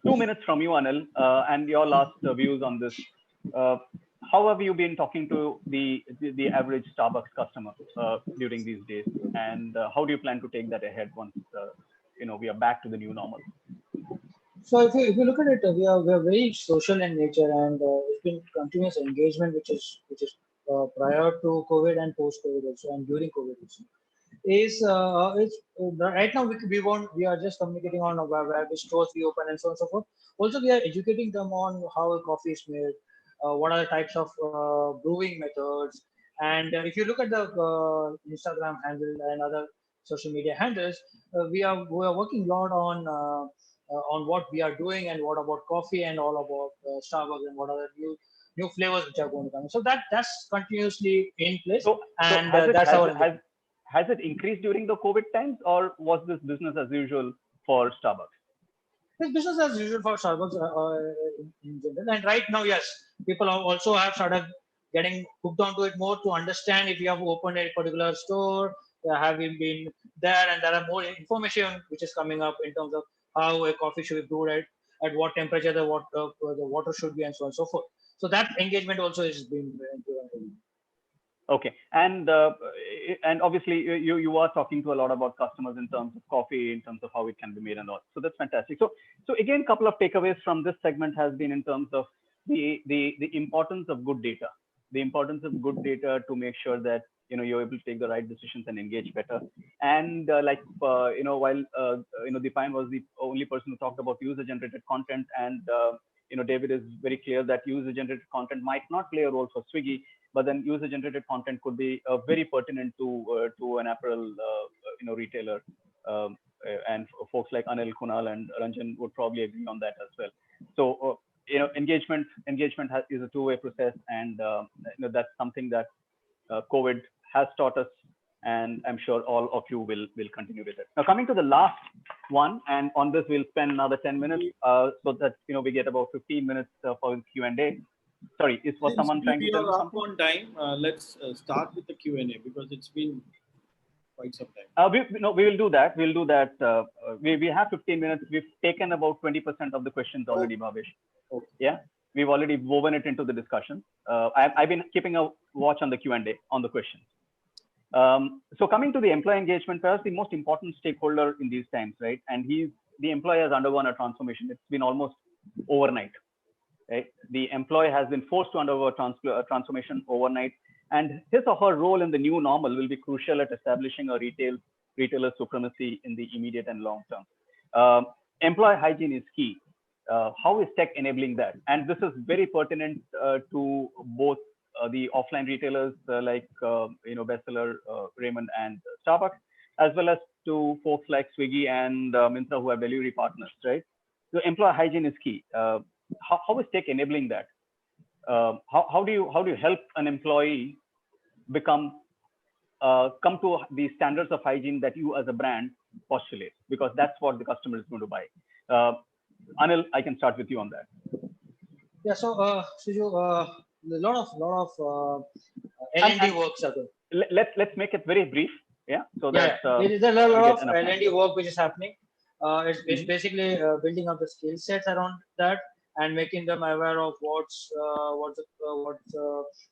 S1: 2 minutes from you, Anil, and your last views on this. How have you been talking to the average Starbucks customer during these days, and how do you plan to take that ahead once we are back to the new normal?
S5: So if you look at it, we are very social in nature, and it's been continuous engagement, which is prior to COVID and post COVID also, and during COVID also. Right now we are just communicating on where the stores we open and so on and so forth. Also, we are educating them on how a coffee is made, what are the types of brewing methods, and if you look at the Instagram handle and other social media handles, we are working a lot on what we are doing and what about coffee and all about Starbucks and what are the new flavors which are going to come. So that's continuously in place, and that's our.
S1: Has it increased during the COVID times, or was this business as usual for Starbucks?
S5: It's business as usual for Starbucks in general. And right now, yes, people also have started getting hooked onto it more to understand if you have opened a particular store, have you been there, and there are more information which is coming up in terms of how a coffee should be brewed at what temperature the water should be, and so on and so forth. So that engagement also is being given.
S1: Okay, and obviously you are talking to a lot about customers in terms of coffee, in terms of how it can be made and all. So that's fantastic. So again, a couple of takeaways from this segment has been in terms of the importance of good data, to make sure that you're able to take the right decisions and engage better. And while Dipayan was the only person who talked about user-generated content, and David is very clear that user-generated content might not play a role for Swiggy, but then user-generated content could be very pertinent to an apparel retailer, and folks like Anil, Kunal, and Ranjan would probably agree on that as well. So engagement is a two-way process, and that's something that COVID has taught us, and I'm sure all of you will continue with it. Now, coming to the last one, and on this we'll spend another 10 minutes, so that we get about 15 minutes for Q&A. Sorry, was someone trying to tell me something?
S7: On time, let's start with the Q&A because it's been quite some time.
S1: We will do that. We'll do that. We have 15 minutes. We've taken about 20% of the questions already, Bhavesh.
S7: Okay.
S1: Yeah, we've already woven it into the discussion. I've been keeping a watch on the Q&A on the questions. So coming to the employee engagement, perhaps the most important stakeholder in these times, right? And the employee has undergone a transformation. It's been almost overnight. Right? The employee has been forced to undergo a transformation overnight, and his or her role in the new normal will be crucial at establishing a retailer supremacy in the immediate and long term. Employee hygiene is key. How is tech enabling that? And this is very pertinent to both the offline retailers like Bestseller, Raymond, and Starbucks, as well as to folks like Swiggy and Myntra, who are delivery partners, right? So employee hygiene is key. How is tech enabling that? How do you help an employee come to the standards of hygiene that you as a brand postulate? Because that's what the customer is going to buy. Anil, I can start with you on that.
S5: Yeah. So, Suju, a lot of L&D works are there.
S1: Let's make it very brief. Yeah. So
S5: there is a lot of L&D work which is happening. It's basically building up the skill sets around that, and making them aware of what's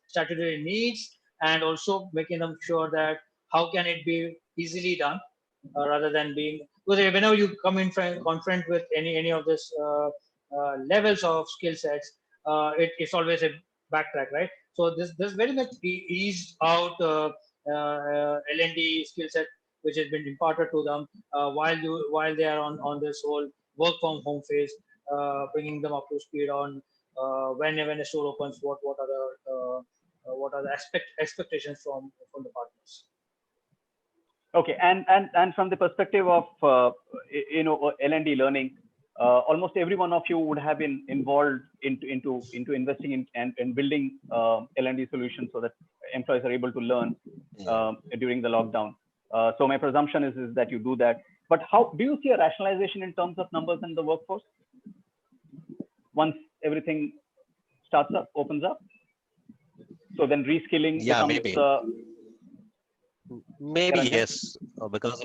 S5: statutory needs, and also making them sure that how can it be easily done, rather than being, because whenever you come in confront with any of this levels of skill sets, it's always a backtrack, right? So this very much eased out L&D skill set which has been imparted to them while they are on this whole work from home phase, bringing them up to speed on when a store opens, what are the expectations from the partners?
S1: Okay, and from the perspective of L&D learning, almost every one of you would have been involved into investing in and building L&D solutions so that employees are able to learn during the lockdown. So my presumption is that you do that. But how do you see a rationalization in terms of numbers in the workforce once everything starts up, opens up? So then reskilling becomes
S2: maybe. Maybe yes, because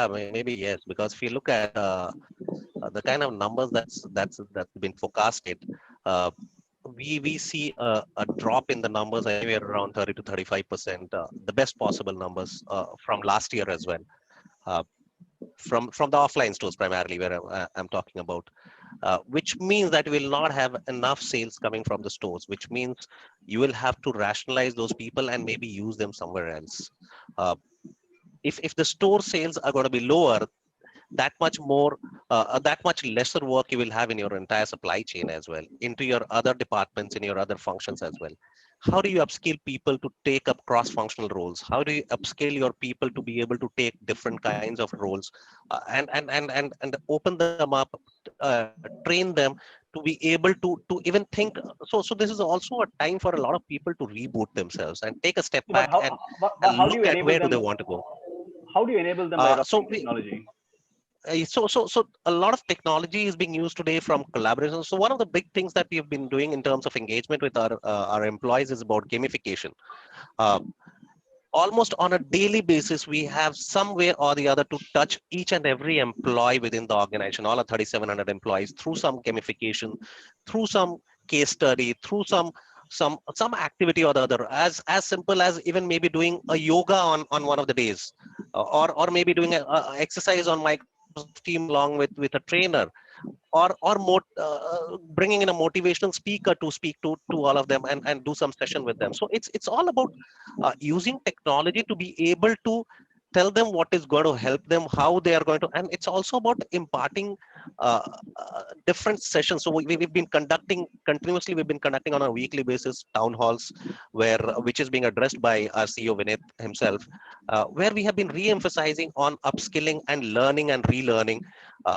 S2: maybe yes, because if you look at the kind of numbers that's been forecasted, we see a drop in the numbers anywhere around 30 to 35%, the best possible numbers from last year as well. From the offline stores primarily, where I'm talking about, which means that you will not have enough sales coming from the stores, which means you will have to rationalize those people and maybe use them somewhere else. If the store sales are going to be lower, that much lesser work you will have in your entire supply chain as well, into your other departments, in your other functions as well. How do you upskill people to take up cross-functional roles? How do you upskill your people to be able to take different kinds of roles, and open them up, train them to be able to even think? So this is also a time for a lot of people to reboot themselves and take a step back and
S1: how do
S2: look
S1: you
S2: at
S1: enable
S2: where do
S1: them?
S2: they want to go.
S1: How do you enable them by adopting technology?
S2: So a lot of technology is being used today from collaboration. So one of the big things that we have been doing in terms of engagement with our employees is about gamification. Almost on a daily basis, we have some way or the other to touch each and every employee within the organization, all our 3,700 employees, through some gamification, through some case study, through some activity or the other, as simple as even maybe doing a yoga on one of the days, or maybe doing a exercise on Microsoft Team along with a trainer, or bringing in a motivational speaker to speak to all of them and do some session with them. So it's all about using technology to be able to tell them what is going to help them, how they are going to, and it's also about imparting different sessions. So we've been conducting continuously, we've been conducting on a weekly basis town halls, which is being addressed by our CEO Vinith himself, where we have been re-emphasizing on upskilling and learning and relearning.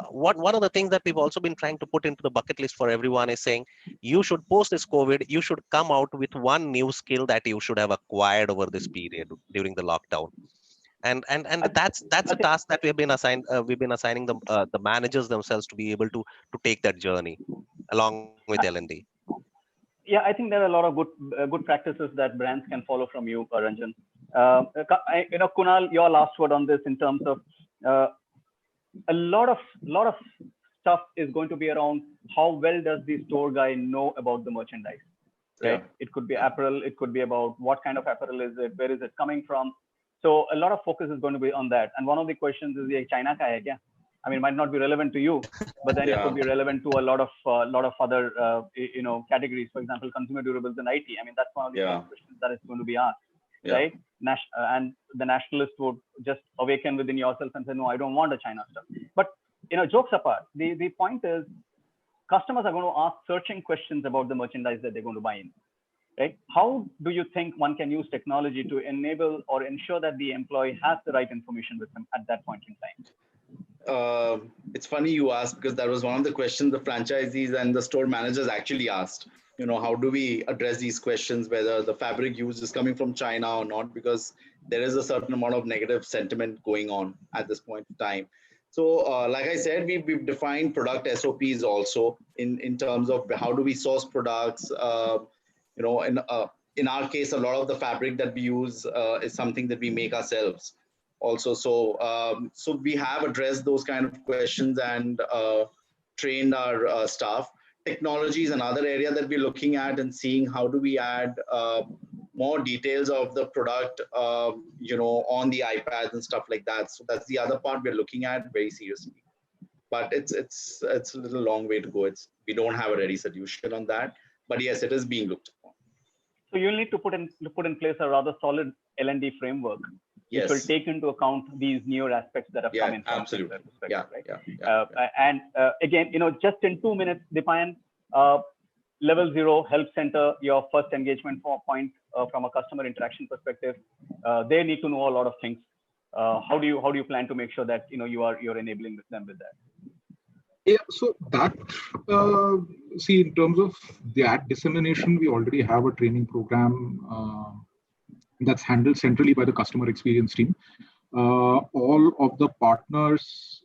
S2: One of the things that we've also been trying to put into the bucket list for everyone is saying, you should, post this COVID, you should come out with one new skill that you should have acquired over this period during the lockdown. And that's a task that we've been assigning the managers themselves to be able to take that journey along with L&D.
S1: Yeah, I think there are a lot of good practices that brands can follow from you, Ranjan. Kunal, your last word on this in terms of a lot of stuff is going to be around how well does the store guy know about the merchandise, right? Yeah. It could be apparel, it could be about what kind of apparel is it, where is it coming from. So a lot of focus is going to be on that. And one of the questions is, China ka hai kya? I mean, it might not be relevant to you, but then it could be relevant to a lot of other categories. For example, consumer durables and IT. I mean, that's one of the questions that is going to be asked, right? And the nationalist would just awaken within yourself and say, no, I don't want a China stuff. But jokes apart, the point is, customers are going to ask searching questions about the merchandise that they're going to buy in. Right? How do you think one can use technology to enable or ensure that the employee has the right information with them at that point in time?
S3: It's funny you asked, because that was one of the questions the franchisees and the store managers actually asked. How do we address these questions, whether the fabric used is coming from China or not, because there is a certain amount of negative sentiment going on at this point in time. So like I said, we've defined product SOPs also in terms of how do we source products. In our case, a lot of the fabric that we use is something that we make ourselves also. So we have addressed those kind of questions and trained our staff. Technology is another area that we're looking at and seeing how do we add more details of the product, on the iPads and stuff like that. So that's the other part we're looking at very seriously. But it's a little long way to go. We don't have a ready solution on that. But yes, it is being looked upon.
S1: So you'll need to put in place a rather solid L&D framework, which will take into account these newer aspects that have come in.
S3: Absolutely.
S1: Right? And again, just in 2 minutes, Dipayan, level 0 help center, your first engagement point from a customer interaction perspective. They need to know a lot of things. How do you plan to make sure that you're enabling them with that?
S4: Yeah, so that see, in terms of that dissemination, we already have a training program that's handled centrally by the customer experience team. All of the partners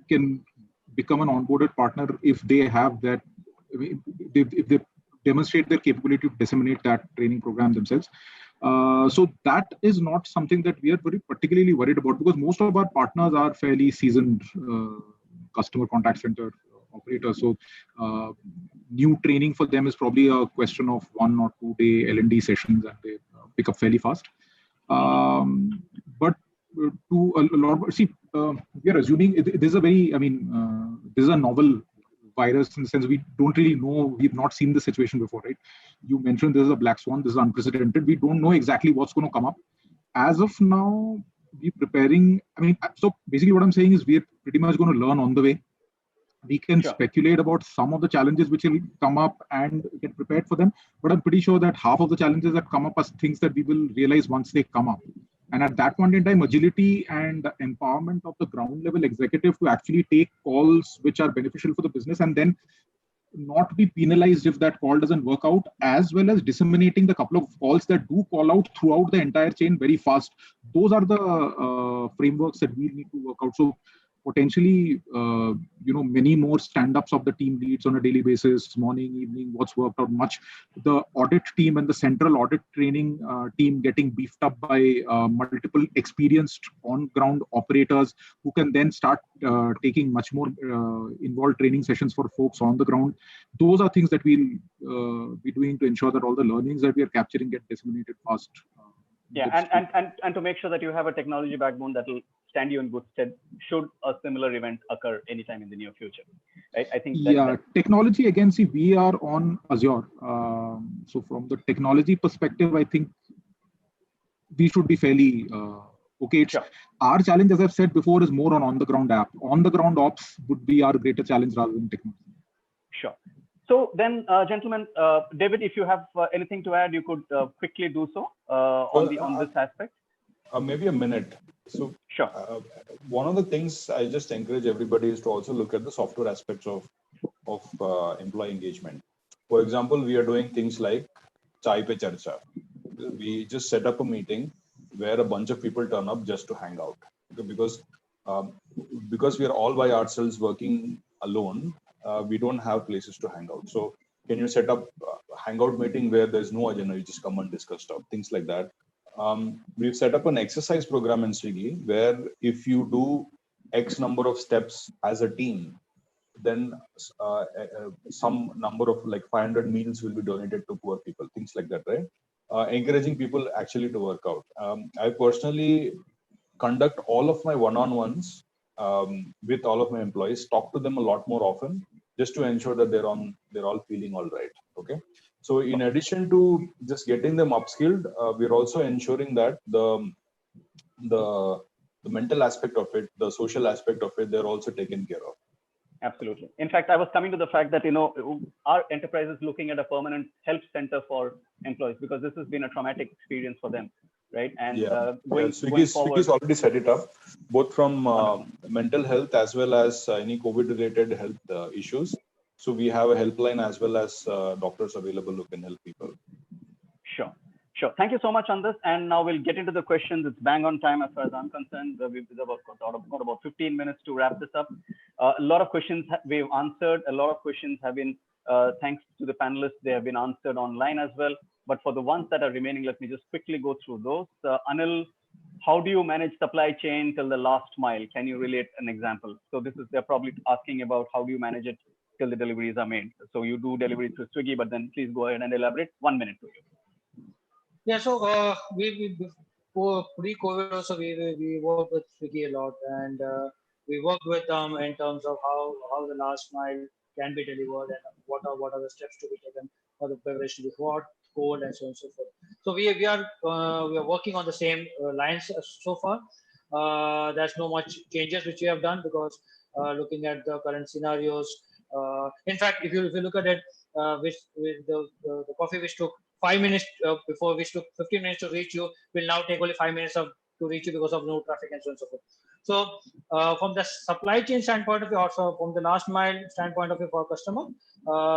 S4: can become an onboarded partner if they have that, if they demonstrate their capability to disseminate that training program themselves. So that is not something that we are very particularly worried about, because most of our partners are fairly seasoned customer contact center operators. So new training for them is probably a question of 1 or 2 day L&D sessions, and they pick up fairly fast. But to a lot, see, we are assuming this is a very, this is a novel virus in the sense we don't really know, we've not seen this situation before, right? You mentioned this is a black swan, this is unprecedented. We don't know exactly what's going to come up. As of now, we're preparing, so basically what I'm saying is we're pretty much going to learn on the way. We can speculate about some of the challenges which will come up and get prepared for them. But I'm pretty sure that half of the challenges that come up are things that we will realize once they come up. And at that point in time, agility and the empowerment of the ground level executive to actually take calls which are beneficial for the business and then not be penalized if that call doesn't work out, as well as disseminating the couple of calls that do call out throughout the entire chain very fast. Those are the frameworks that we need to work out. So potentially, many more stand-ups of the team leads on a daily basis, morning, evening, what's worked out much. The audit team and the central audit training team getting beefed up by multiple experienced on-ground operators who can then start taking much more involved training sessions for folks on the ground. Those are things that we'll be doing to ensure that all the learnings that we are capturing get disseminated fast.
S1: And to make sure that you have a technology backbone that will stand you in good stead should a similar event occur anytime in the near future, right? I think
S4: technology, again, see, we are on Azure. So from the technology perspective, I think we should be fairly okay. Our challenge, as I've said before, is more on the ground app. On the ground ops would be our greater challenge rather than technology.
S1: Sure. So then, gentlemen, David, if you have anything to add, you could quickly do so on this aspect.
S6: Maybe a minute. So
S1: sure.
S6: One of the things I just encourage everybody is to also look at the software aspects of employee engagement. For example, we are doing things like Chai Pe Charcha. We just set up a meeting where a bunch of people turn up just to hang out. Because we are all by ourselves working alone, we don't have places to hang out. So can you set up a hangout meeting where there's no agenda, you just come and discuss stuff, things like that. We've set up an exercise program in Swiggy where if you do X number of steps as a team, then some number of like 500 meals will be donated to poor people, things like that, right? Encouraging people actually to work out. I personally conduct all of my one-on-ones with all of my employees, talk to them a lot more often, just to ensure that they're all feeling all right. Okay. So in addition to just getting them upskilled, we're also ensuring that the mental aspect of it, the social aspect of it, they're also taken care of.
S1: Absolutely. In fact, I was coming to the fact that, our enterprise is looking at a permanent help center for employees because this has been a traumatic experience for them, right? And going forward,
S6: Swiggy's already set it up, both from mental health as well as any COVID-related health issues. So we have a helpline as well as doctors available who can help people.
S1: Sure. Thank you so much on this. And now we'll get into the questions. It's bang on time as far as I'm concerned. We've got about 15 minutes to wrap this up. A lot of questions we've answered. A lot of questions have been, thanks to the panelists, they have been answered online as well. But for the ones that are remaining, let me just quickly go through those. Anil, how do you manage supply chain till the last mile? Can you relate an example? So they're probably asking about how do you manage it till the deliveries are made. So you do delivery through Swiggy, but then please go ahead and elaborate. 1 minute to you.
S5: Yeah, so we pre-COVID also we worked with Swiggy a lot, and we worked with them in terms of how the last mile can be delivered and what are the steps to be taken for the beverage to be hot, cold, and so on and so forth. So we are working on the same lines so far. There's no much changes which we have done because looking at the current scenarios. In fact, if you look at it, which the coffee which took 5 minutes before, which took 15 minutes to reach you, will now take only 5 minutes to reach you because of no traffic and so on and so forth. So from the supply chain standpoint of view, also from the last mile standpoint of view for customer,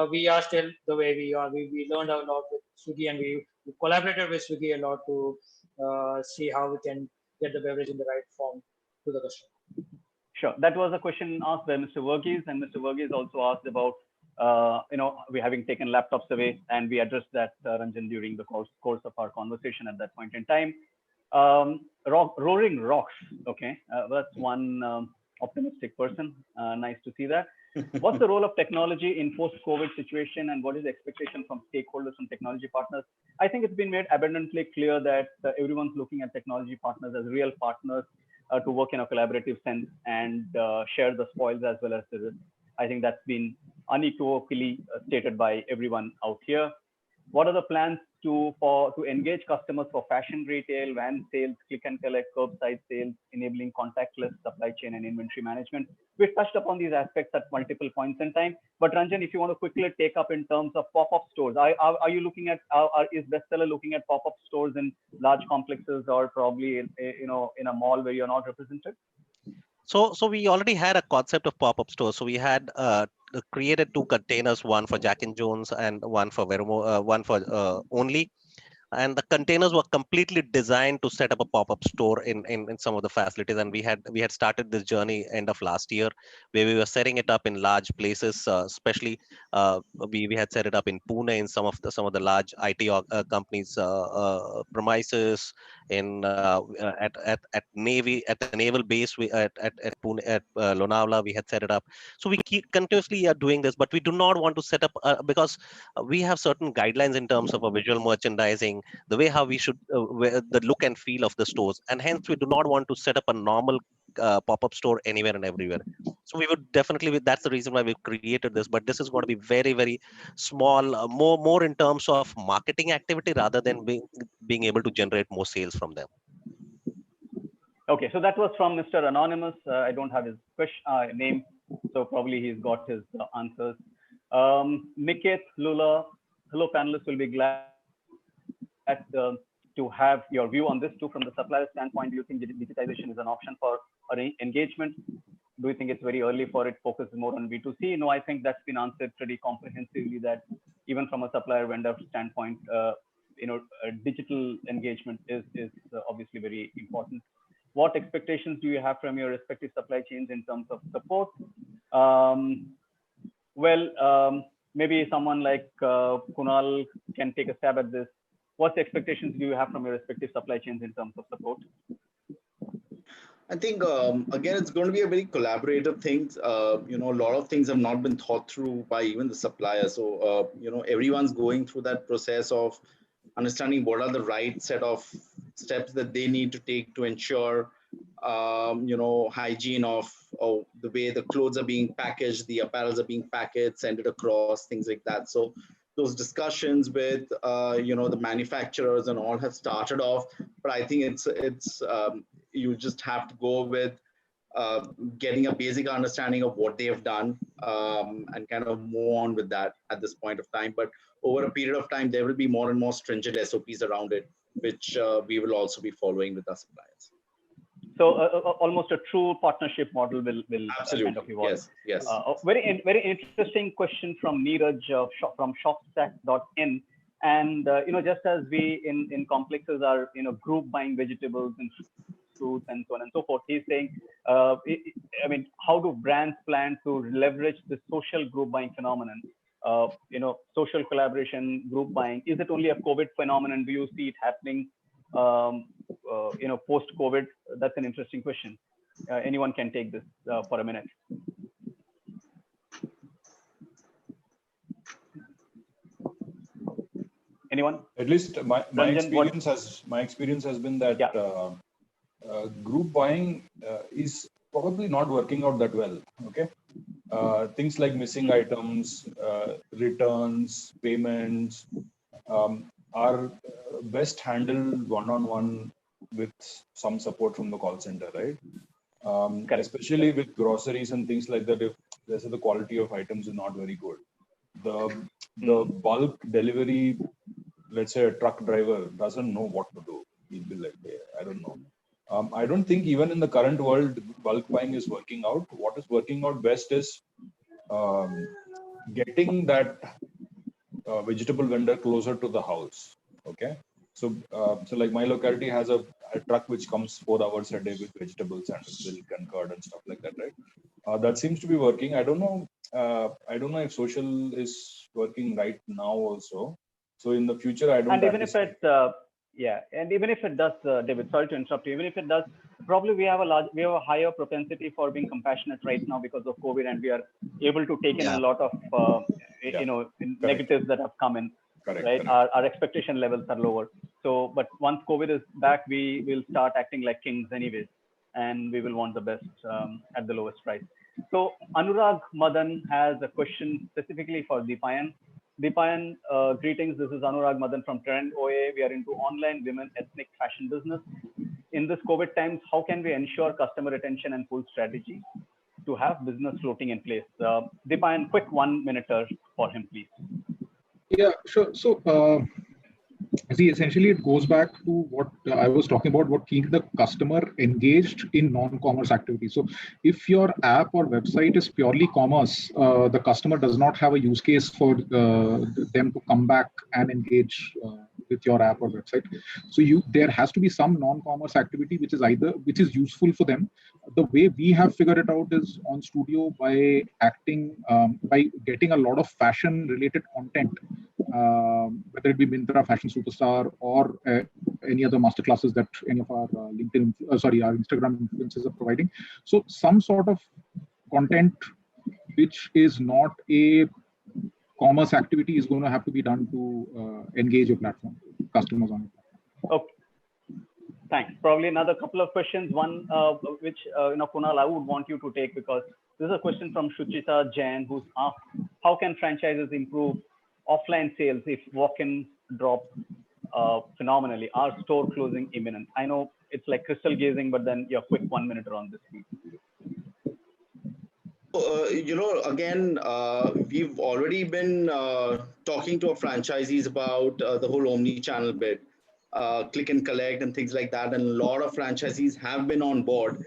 S5: we are still the way we are. We learned a lot with Swiggy, and we collaborated with Swiggy a lot to see how we can get the beverage in the right form to the customer.
S1: Sure. That was a question asked by Mr. Verghese, and Mr. Verghese also asked about, we having taken laptops away, and we addressed that, Ranjan, during the course of our conversation at that point in time. Roaring rocks. Okay, that's one optimistic person. Nice to see that. What's the role of technology in post-COVID situation, and what is the expectation from stakeholders and technology partners? I think it's been made abundantly clear that everyone's looking at technology partners as real partners to work in a collaborative sense and share the spoils as well as the risk. I think that's been unequivocally stated by everyone out here. What are the plans to engage customers for fashion retail, van sales, click and collect, curbside sales, enabling contactless supply chain and inventory management? We've touched upon these aspects at multiple points in time. But Ranjan, if you want to quickly take up in terms of pop-up stores, are you looking at, is Bestseller looking at pop-up stores in large complexes or probably in a mall where you're not represented?
S2: So we already had a concept of pop-up stores. So we had created 2 containers, one for Jack and Jones and one for one for Only. And the containers were completely designed to set up a pop-up store in some of the facilities. And we had started this journey end of last year, where we were setting it up in large places, especially we had set it up in Pune in some of the large IT companies premises, in at the naval base at Pune, at Lonavala we had set it up. So we continuously are doing this, but we do not want to set up because we have certain guidelines in terms of a visual merchandising, the way how we should the look and feel of the stores, and hence we do not want to set up a normal pop-up store anywhere and everywhere. So we would definitely, that's the reason why we've created this, but this is going to be very, very small, more in terms of marketing activity rather than being able to generate more sales from them.
S1: Okay, so that was from Mr. Anonymous. I don't have his name, so probably he's got his answers. Niket, Lula, hello panelists, will be glad to have your view on this too. From the supplier standpoint, do you think digitization is an option for engagement? Do you think it's very early for it, focuses more on B2C? No, I think that's been answered pretty comprehensively, that even from a supplier vendor standpoint, digital engagement is obviously very important. What expectations do you have from your respective supply chains in terms of support? Maybe someone like Kunal can take a stab at this. What expectations do you have from your respective supply chains in terms of support?
S3: I think, again, it's going to be a very collaborative thing. A lot of things have not been thought through by even the suppliers. So, everyone's going through that process of understanding what are the right set of steps that they need to take to ensure, hygiene of the way the clothes are being packaged, the apparels are being packaged, send it across, things like that. So those discussions with, the manufacturers and all have started off, but I think it's you just have to go with getting a basic understanding of what they have done and kind of move on with that at this point of time. But over a period of time, there will be more and more stringent SOPs around it, which we will also be following with our suppliers.
S1: So almost a true partnership model will
S3: absolutely
S1: kind of evolve.
S3: Yes.
S1: Very interesting question from Neeraj from shopstack.in. And just as we in complexes are group buying vegetables and fruits and so on and so forth, he's saying, how do brands plan to leverage the social group buying phenomenon? Social collaboration, group buying, is it only a COVID phenomenon? Do you see it happening post-COVID? That's an interesting question. Anyone can take this for a minute. Anyone?
S6: At least my experience has been that group buying is probably not working out that well. Okay, things like missing items, returns, payments are best handled one-on-one with some support from the call center, right? Especially with groceries and things like that, if let's say the quality of items is not very good, the bulk delivery, let's say a truck driver doesn't know what to do. He'll be like, hey, I don't know. I don't think even in the current world, bulk buying is working out. What is working out best is getting that vegetable vendor closer to the house. Okay. So like my locality has a truck which comes 4 hours a day with vegetables and milk and curd and stuff like that, right? That seems to be working. I don't know if social is working right now also. So in the future, I don't.
S1: And even if it, and even if it does, David, sorry to interrupt you. Even if it does, probably we have a higher propensity for being compassionate right now because of COVID, and we are able to take in a lot of, negatives that have come in.
S6: Correct,
S1: right?
S6: correct.
S1: Our expectation levels are lower. So, but once COVID is back, we will start acting like kings anyways, and we will want the best at the lowest price. So Anurag Madan has a question specifically for Deepayan. Deepayan, greetings. This is Anurag Madan from Trend OA. We are into online women ethnic fashion business. In this COVID times, how can we ensure customer retention and pull strategy to have business floating in place? Deepayan, quick 1 minute for him, please.
S4: Yeah, sure. So, see, essentially, it goes back to what I was talking about, what keeping the customer engaged in non-commerce activities. So, if your app or website is purely commerce, the customer does not have a use case for them to come back and engage with your app or website. So, there has to be some non-commerce activity which is useful for them. The way we have figured it out is on Studio by getting a lot of fashion-related content. Whether it be Myntra Fashion Superstar or any other masterclasses that any of our our Instagram influencers are providing. So some sort of content which is not a commerce activity is going to have to be done to engage your platform, customers on it.
S1: Okay. Thanks. Probably another couple of questions. One which Kunal, I would want you to take, because this is a question from Shuchita Jain, who's asked, how can franchises improve offline sales if walk-ins drop phenomenally? Are store closing imminent? I know it's like crystal gazing, but then your quick 1 minute on this, please.
S3: Again, we've already been talking to our franchisees about the whole omni-channel bit, click and collect and things like that. And a lot of franchisees have been on board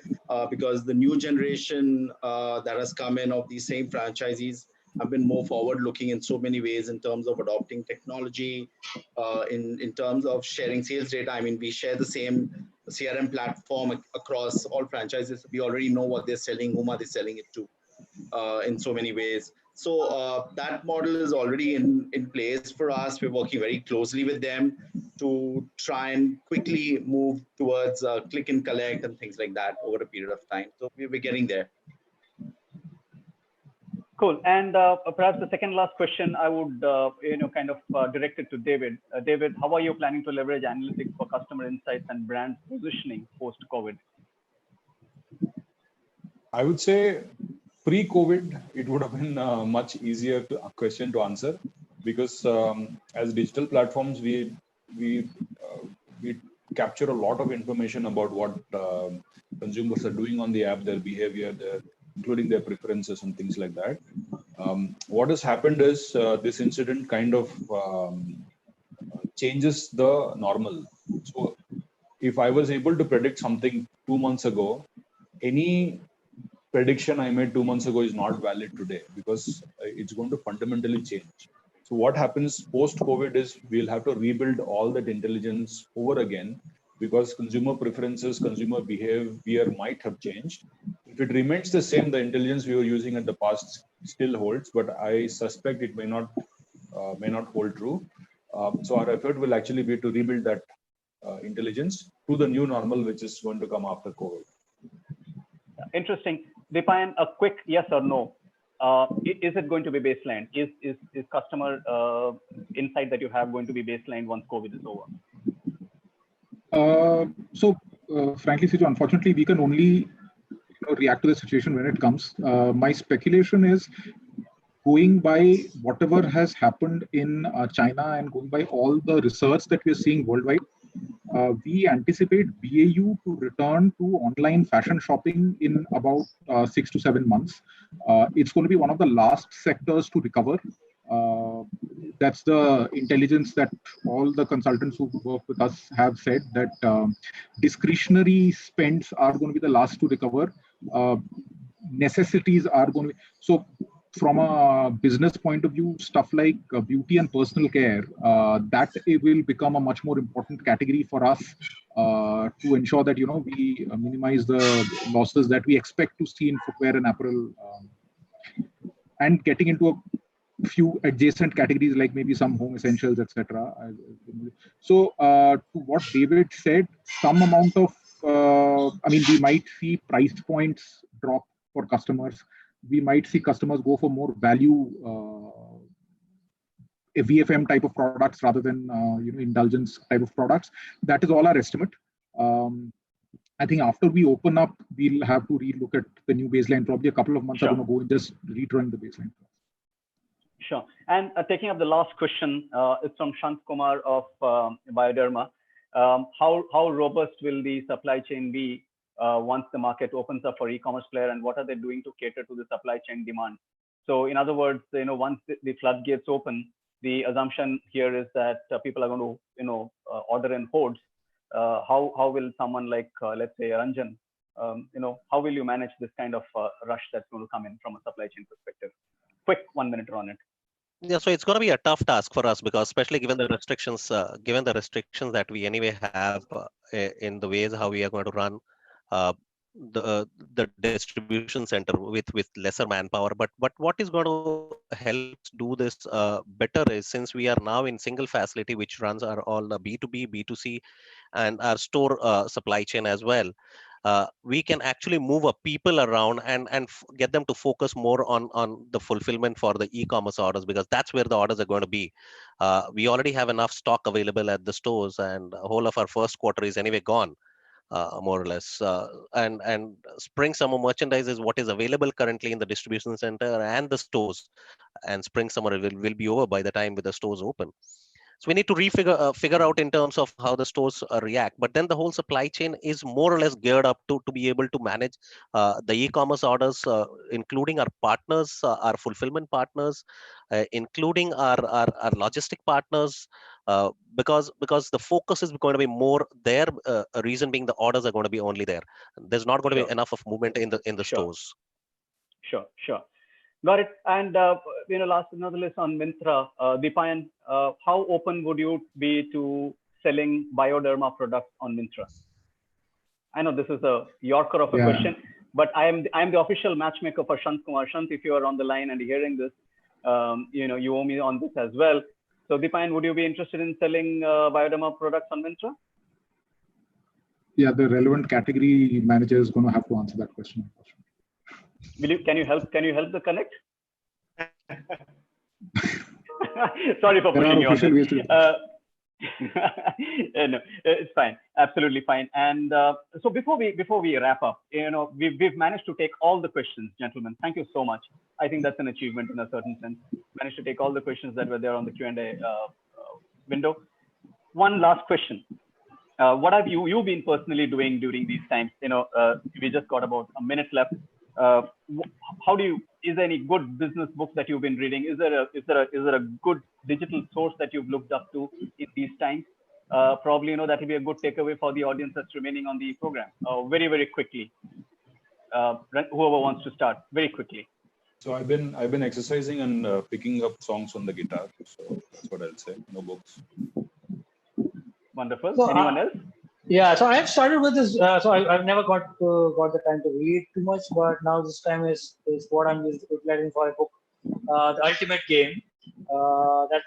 S3: because the new generation that has come in of these same franchisees have been more forward-looking in so many ways in terms of adopting technology, in terms of sharing sales data. I mean, we share the same CRM platform across all franchises. We already know what they're selling, whom are they selling it to in so many ways. So that model is already in place for us. We're working very closely with them to try and quickly move towards click and collect and things like that over a period of time. So we're getting there.
S1: Cool. And perhaps the second last question I would, kind of direct it to David. David, how are you planning to leverage analytics for customer insights and brand positioning post-COVID?
S6: I would say pre-COVID, it would have been a much easier question to answer, because as digital platforms, we capture a lot of information about what consumers are doing on the app, their behavior, including their preferences and things like that. What has happened is this incident kind of changes the normal. So if I was able to predict something 2 months ago, any prediction I made 2 months ago is not valid today, because it's going to fundamentally change. So what happens post-COVID is we'll have to rebuild all that intelligence over again, because consumer preferences, consumer behavior might have changed. If it remains the same, the intelligence we were using in the past still holds, but I suspect it may not hold true. So our effort will actually be to rebuild that intelligence to the new normal, which is going to come after COVID.
S1: Interesting. Deepayan, a quick yes or no. Is it going to be baseline? Is customer insight that you have going to be baseline once COVID is over?
S4: Frankly, Siju, unfortunately, we can only react to the situation when it comes. My speculation is, going by whatever has happened in China and going by all the research that we are seeing worldwide, we anticipate BAU to return to online fashion shopping in about 6 to 7 months. It's going to be one of the last sectors to recover. that's the intelligence that all the consultants who work with us have said, that discretionary spends are going to be the last to recover. Necessities are going to be so. From a business point of view, stuff like beauty and personal care, that it will become a much more important category for us to ensure that we minimize the losses that we expect to see in footwear and apparel, and getting into a few adjacent categories like maybe some home essentials, etc. So, to what David said, some amount of, we might see price points drop for customers. We might see customers go for more value, VFM type of products rather than indulgence type of products. That is all our estimate. I think after we open up, we'll have to relook at the new baseline. Probably a couple of months are going to go and just redrawing the baseline.
S1: Sure. And taking up the last question, it's from Shant Kumar of Bioderma. How robust will the supply chain be once the market opens up for e-commerce player, and what are they doing to cater to the supply chain demand? So in other words, once the floodgates open, the assumption here is that people are going to, order in hordes. How will someone like, let's say, Ranjan, how will you manage this kind of rush that's going to come in from a supply chain perspective? Quick 1 minute on it.
S2: Yeah, so it's going to be a tough task for us, because especially given the restrictions that we anyway have in the ways how we are going to run the distribution center with lesser manpower. But what is going to help do this better is, since we are now in single facility which runs our all B2B, B2C, and our store supply chain as well. We can actually move our people around and get them to focus more on the fulfillment for the e-commerce orders, because that's where the orders are going to be. We already have enough stock available at the stores, and the whole of our first quarter is anyway gone, more or less. And spring summer merchandise is what is available currently in the distribution center and the stores, and spring summer will be over by the time with the stores open. So we need to figure out in terms of how the stores react. But then the whole supply chain is more or less geared up to be able to manage the e-commerce orders, including our partners, our fulfillment partners, including our logistic partners, because the focus is going to be more there. Reason being, the orders are going to be only there. There's not going to be enough of movement in the stores.
S1: Sure. Got it. And last but not least on Myntra, Deepayan, how open would you be to selling Bioderma products on Myntra? I know this is a Yorker of a question, but I am the official matchmaker for Shant Kumar. Shant, if you are on the line and hearing this, you owe me on this as well. So Deepayan, would you be interested in selling Bioderma products on Myntra?
S4: Yeah, the relevant category manager is going to have to answer that question.
S1: Can you help the connect? Sorry for putting you on this. No, it's fine, absolutely fine. And so before we wrap up, we've managed to take all the questions, gentlemen. Thank you so much. I think that's an achievement in a certain sense. Managed to take all the questions that were there on the Q&A window. One last question. What have you been personally doing during these times? We just got about a minute left. Is there any good business books that you've been reading? Is there a good digital source that you've looked up to in these times? Probably, that will be a good takeaway for the audience that's remaining on the program. Very, very quickly. Whoever wants to start, very quickly.
S6: So I've been exercising and picking up songs on the guitar. So that's what I'll say. No books.
S1: Wonderful. So, anyone else?
S5: Yeah, so I've started with this. So I've never got the time to read too much, but now this time is what I'm utilizing for a book, The Ultimate Game.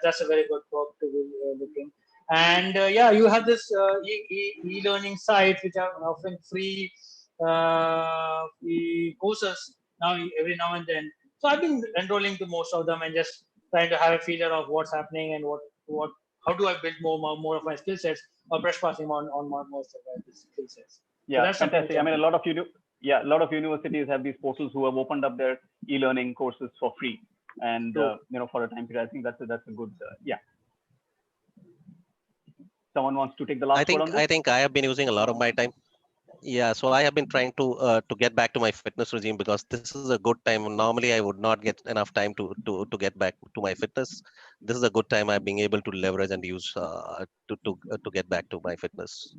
S5: That's a very good book to be looking. And you have this e-learning sites which are offering free courses every now and then. So I've been enrolling to most of them and just trying to have a feeler of what's happening and how do I build more of my skill sets, or brush passing on most of my skill sets.
S1: Yeah, so fantastic. I mean, a lot of universities have these portals who have opened up their e-learning courses for free, and for a time period. I think that's a good Someone wants to take the last word on this?
S2: I think I have been using a lot of my time. Yeah, so I have been trying to get back to my fitness regime because this is a good time. Normally, I would not get enough time to get back to my fitness. This is a good time I'm being able to leverage and use to get back to my fitness.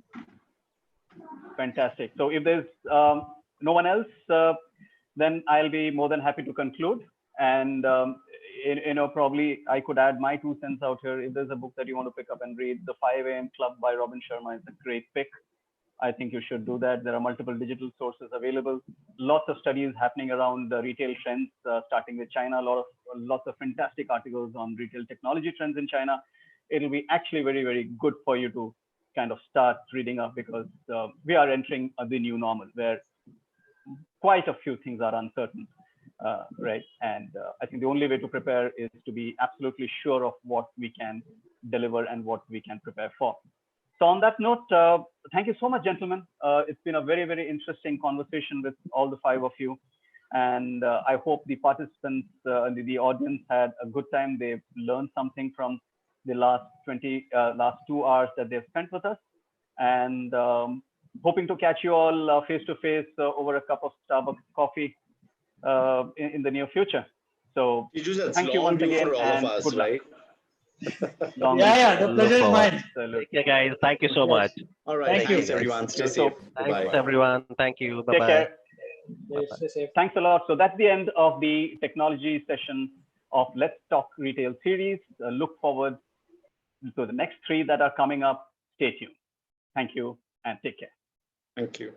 S1: Fantastic. So if there's no one else, then I'll be more than happy to conclude. And probably I could add my 2 cents out here. If there's a book that you want to pick up and read, The 5 a.m. Club by Robin Sharma is a great pick. I think you should do that. There are multiple digital sources available. Lots of studies happening around the retail trends, starting with China. Lots of fantastic articles on retail technology trends in China. It'll be actually very, very good for you to kind of start reading up because we are entering the new normal where quite a few things are uncertain, right? And I think the only way to prepare is to be absolutely sure of what we can deliver and what we can prepare for. So on that note, thank you so much, gentlemen. It's been a very, very interesting conversation with all the 5 of you. And I hope the participants, the audience had a good time. They've learned something from the last 2 hours that they've spent with us. And hoping to catch you all face to face over a cup of Starbucks coffee in the near future. So thank you once again.
S3: For all of us, right?
S5: Yeah, the pleasure is mine.
S2: Yeah, guys, thank you so much.
S3: All right,
S5: thank you,
S3: everyone. Stay safe.
S2: Thanks, everyone. Thank you. Bye-bye.
S1: Take care.
S5: Stay safe.
S1: Thanks a lot. So that's the end of the technology session of Let's Talk Retail series. Look forward to the next 3 that are coming up. Stay tuned. Thank you and take care.
S3: Thank you.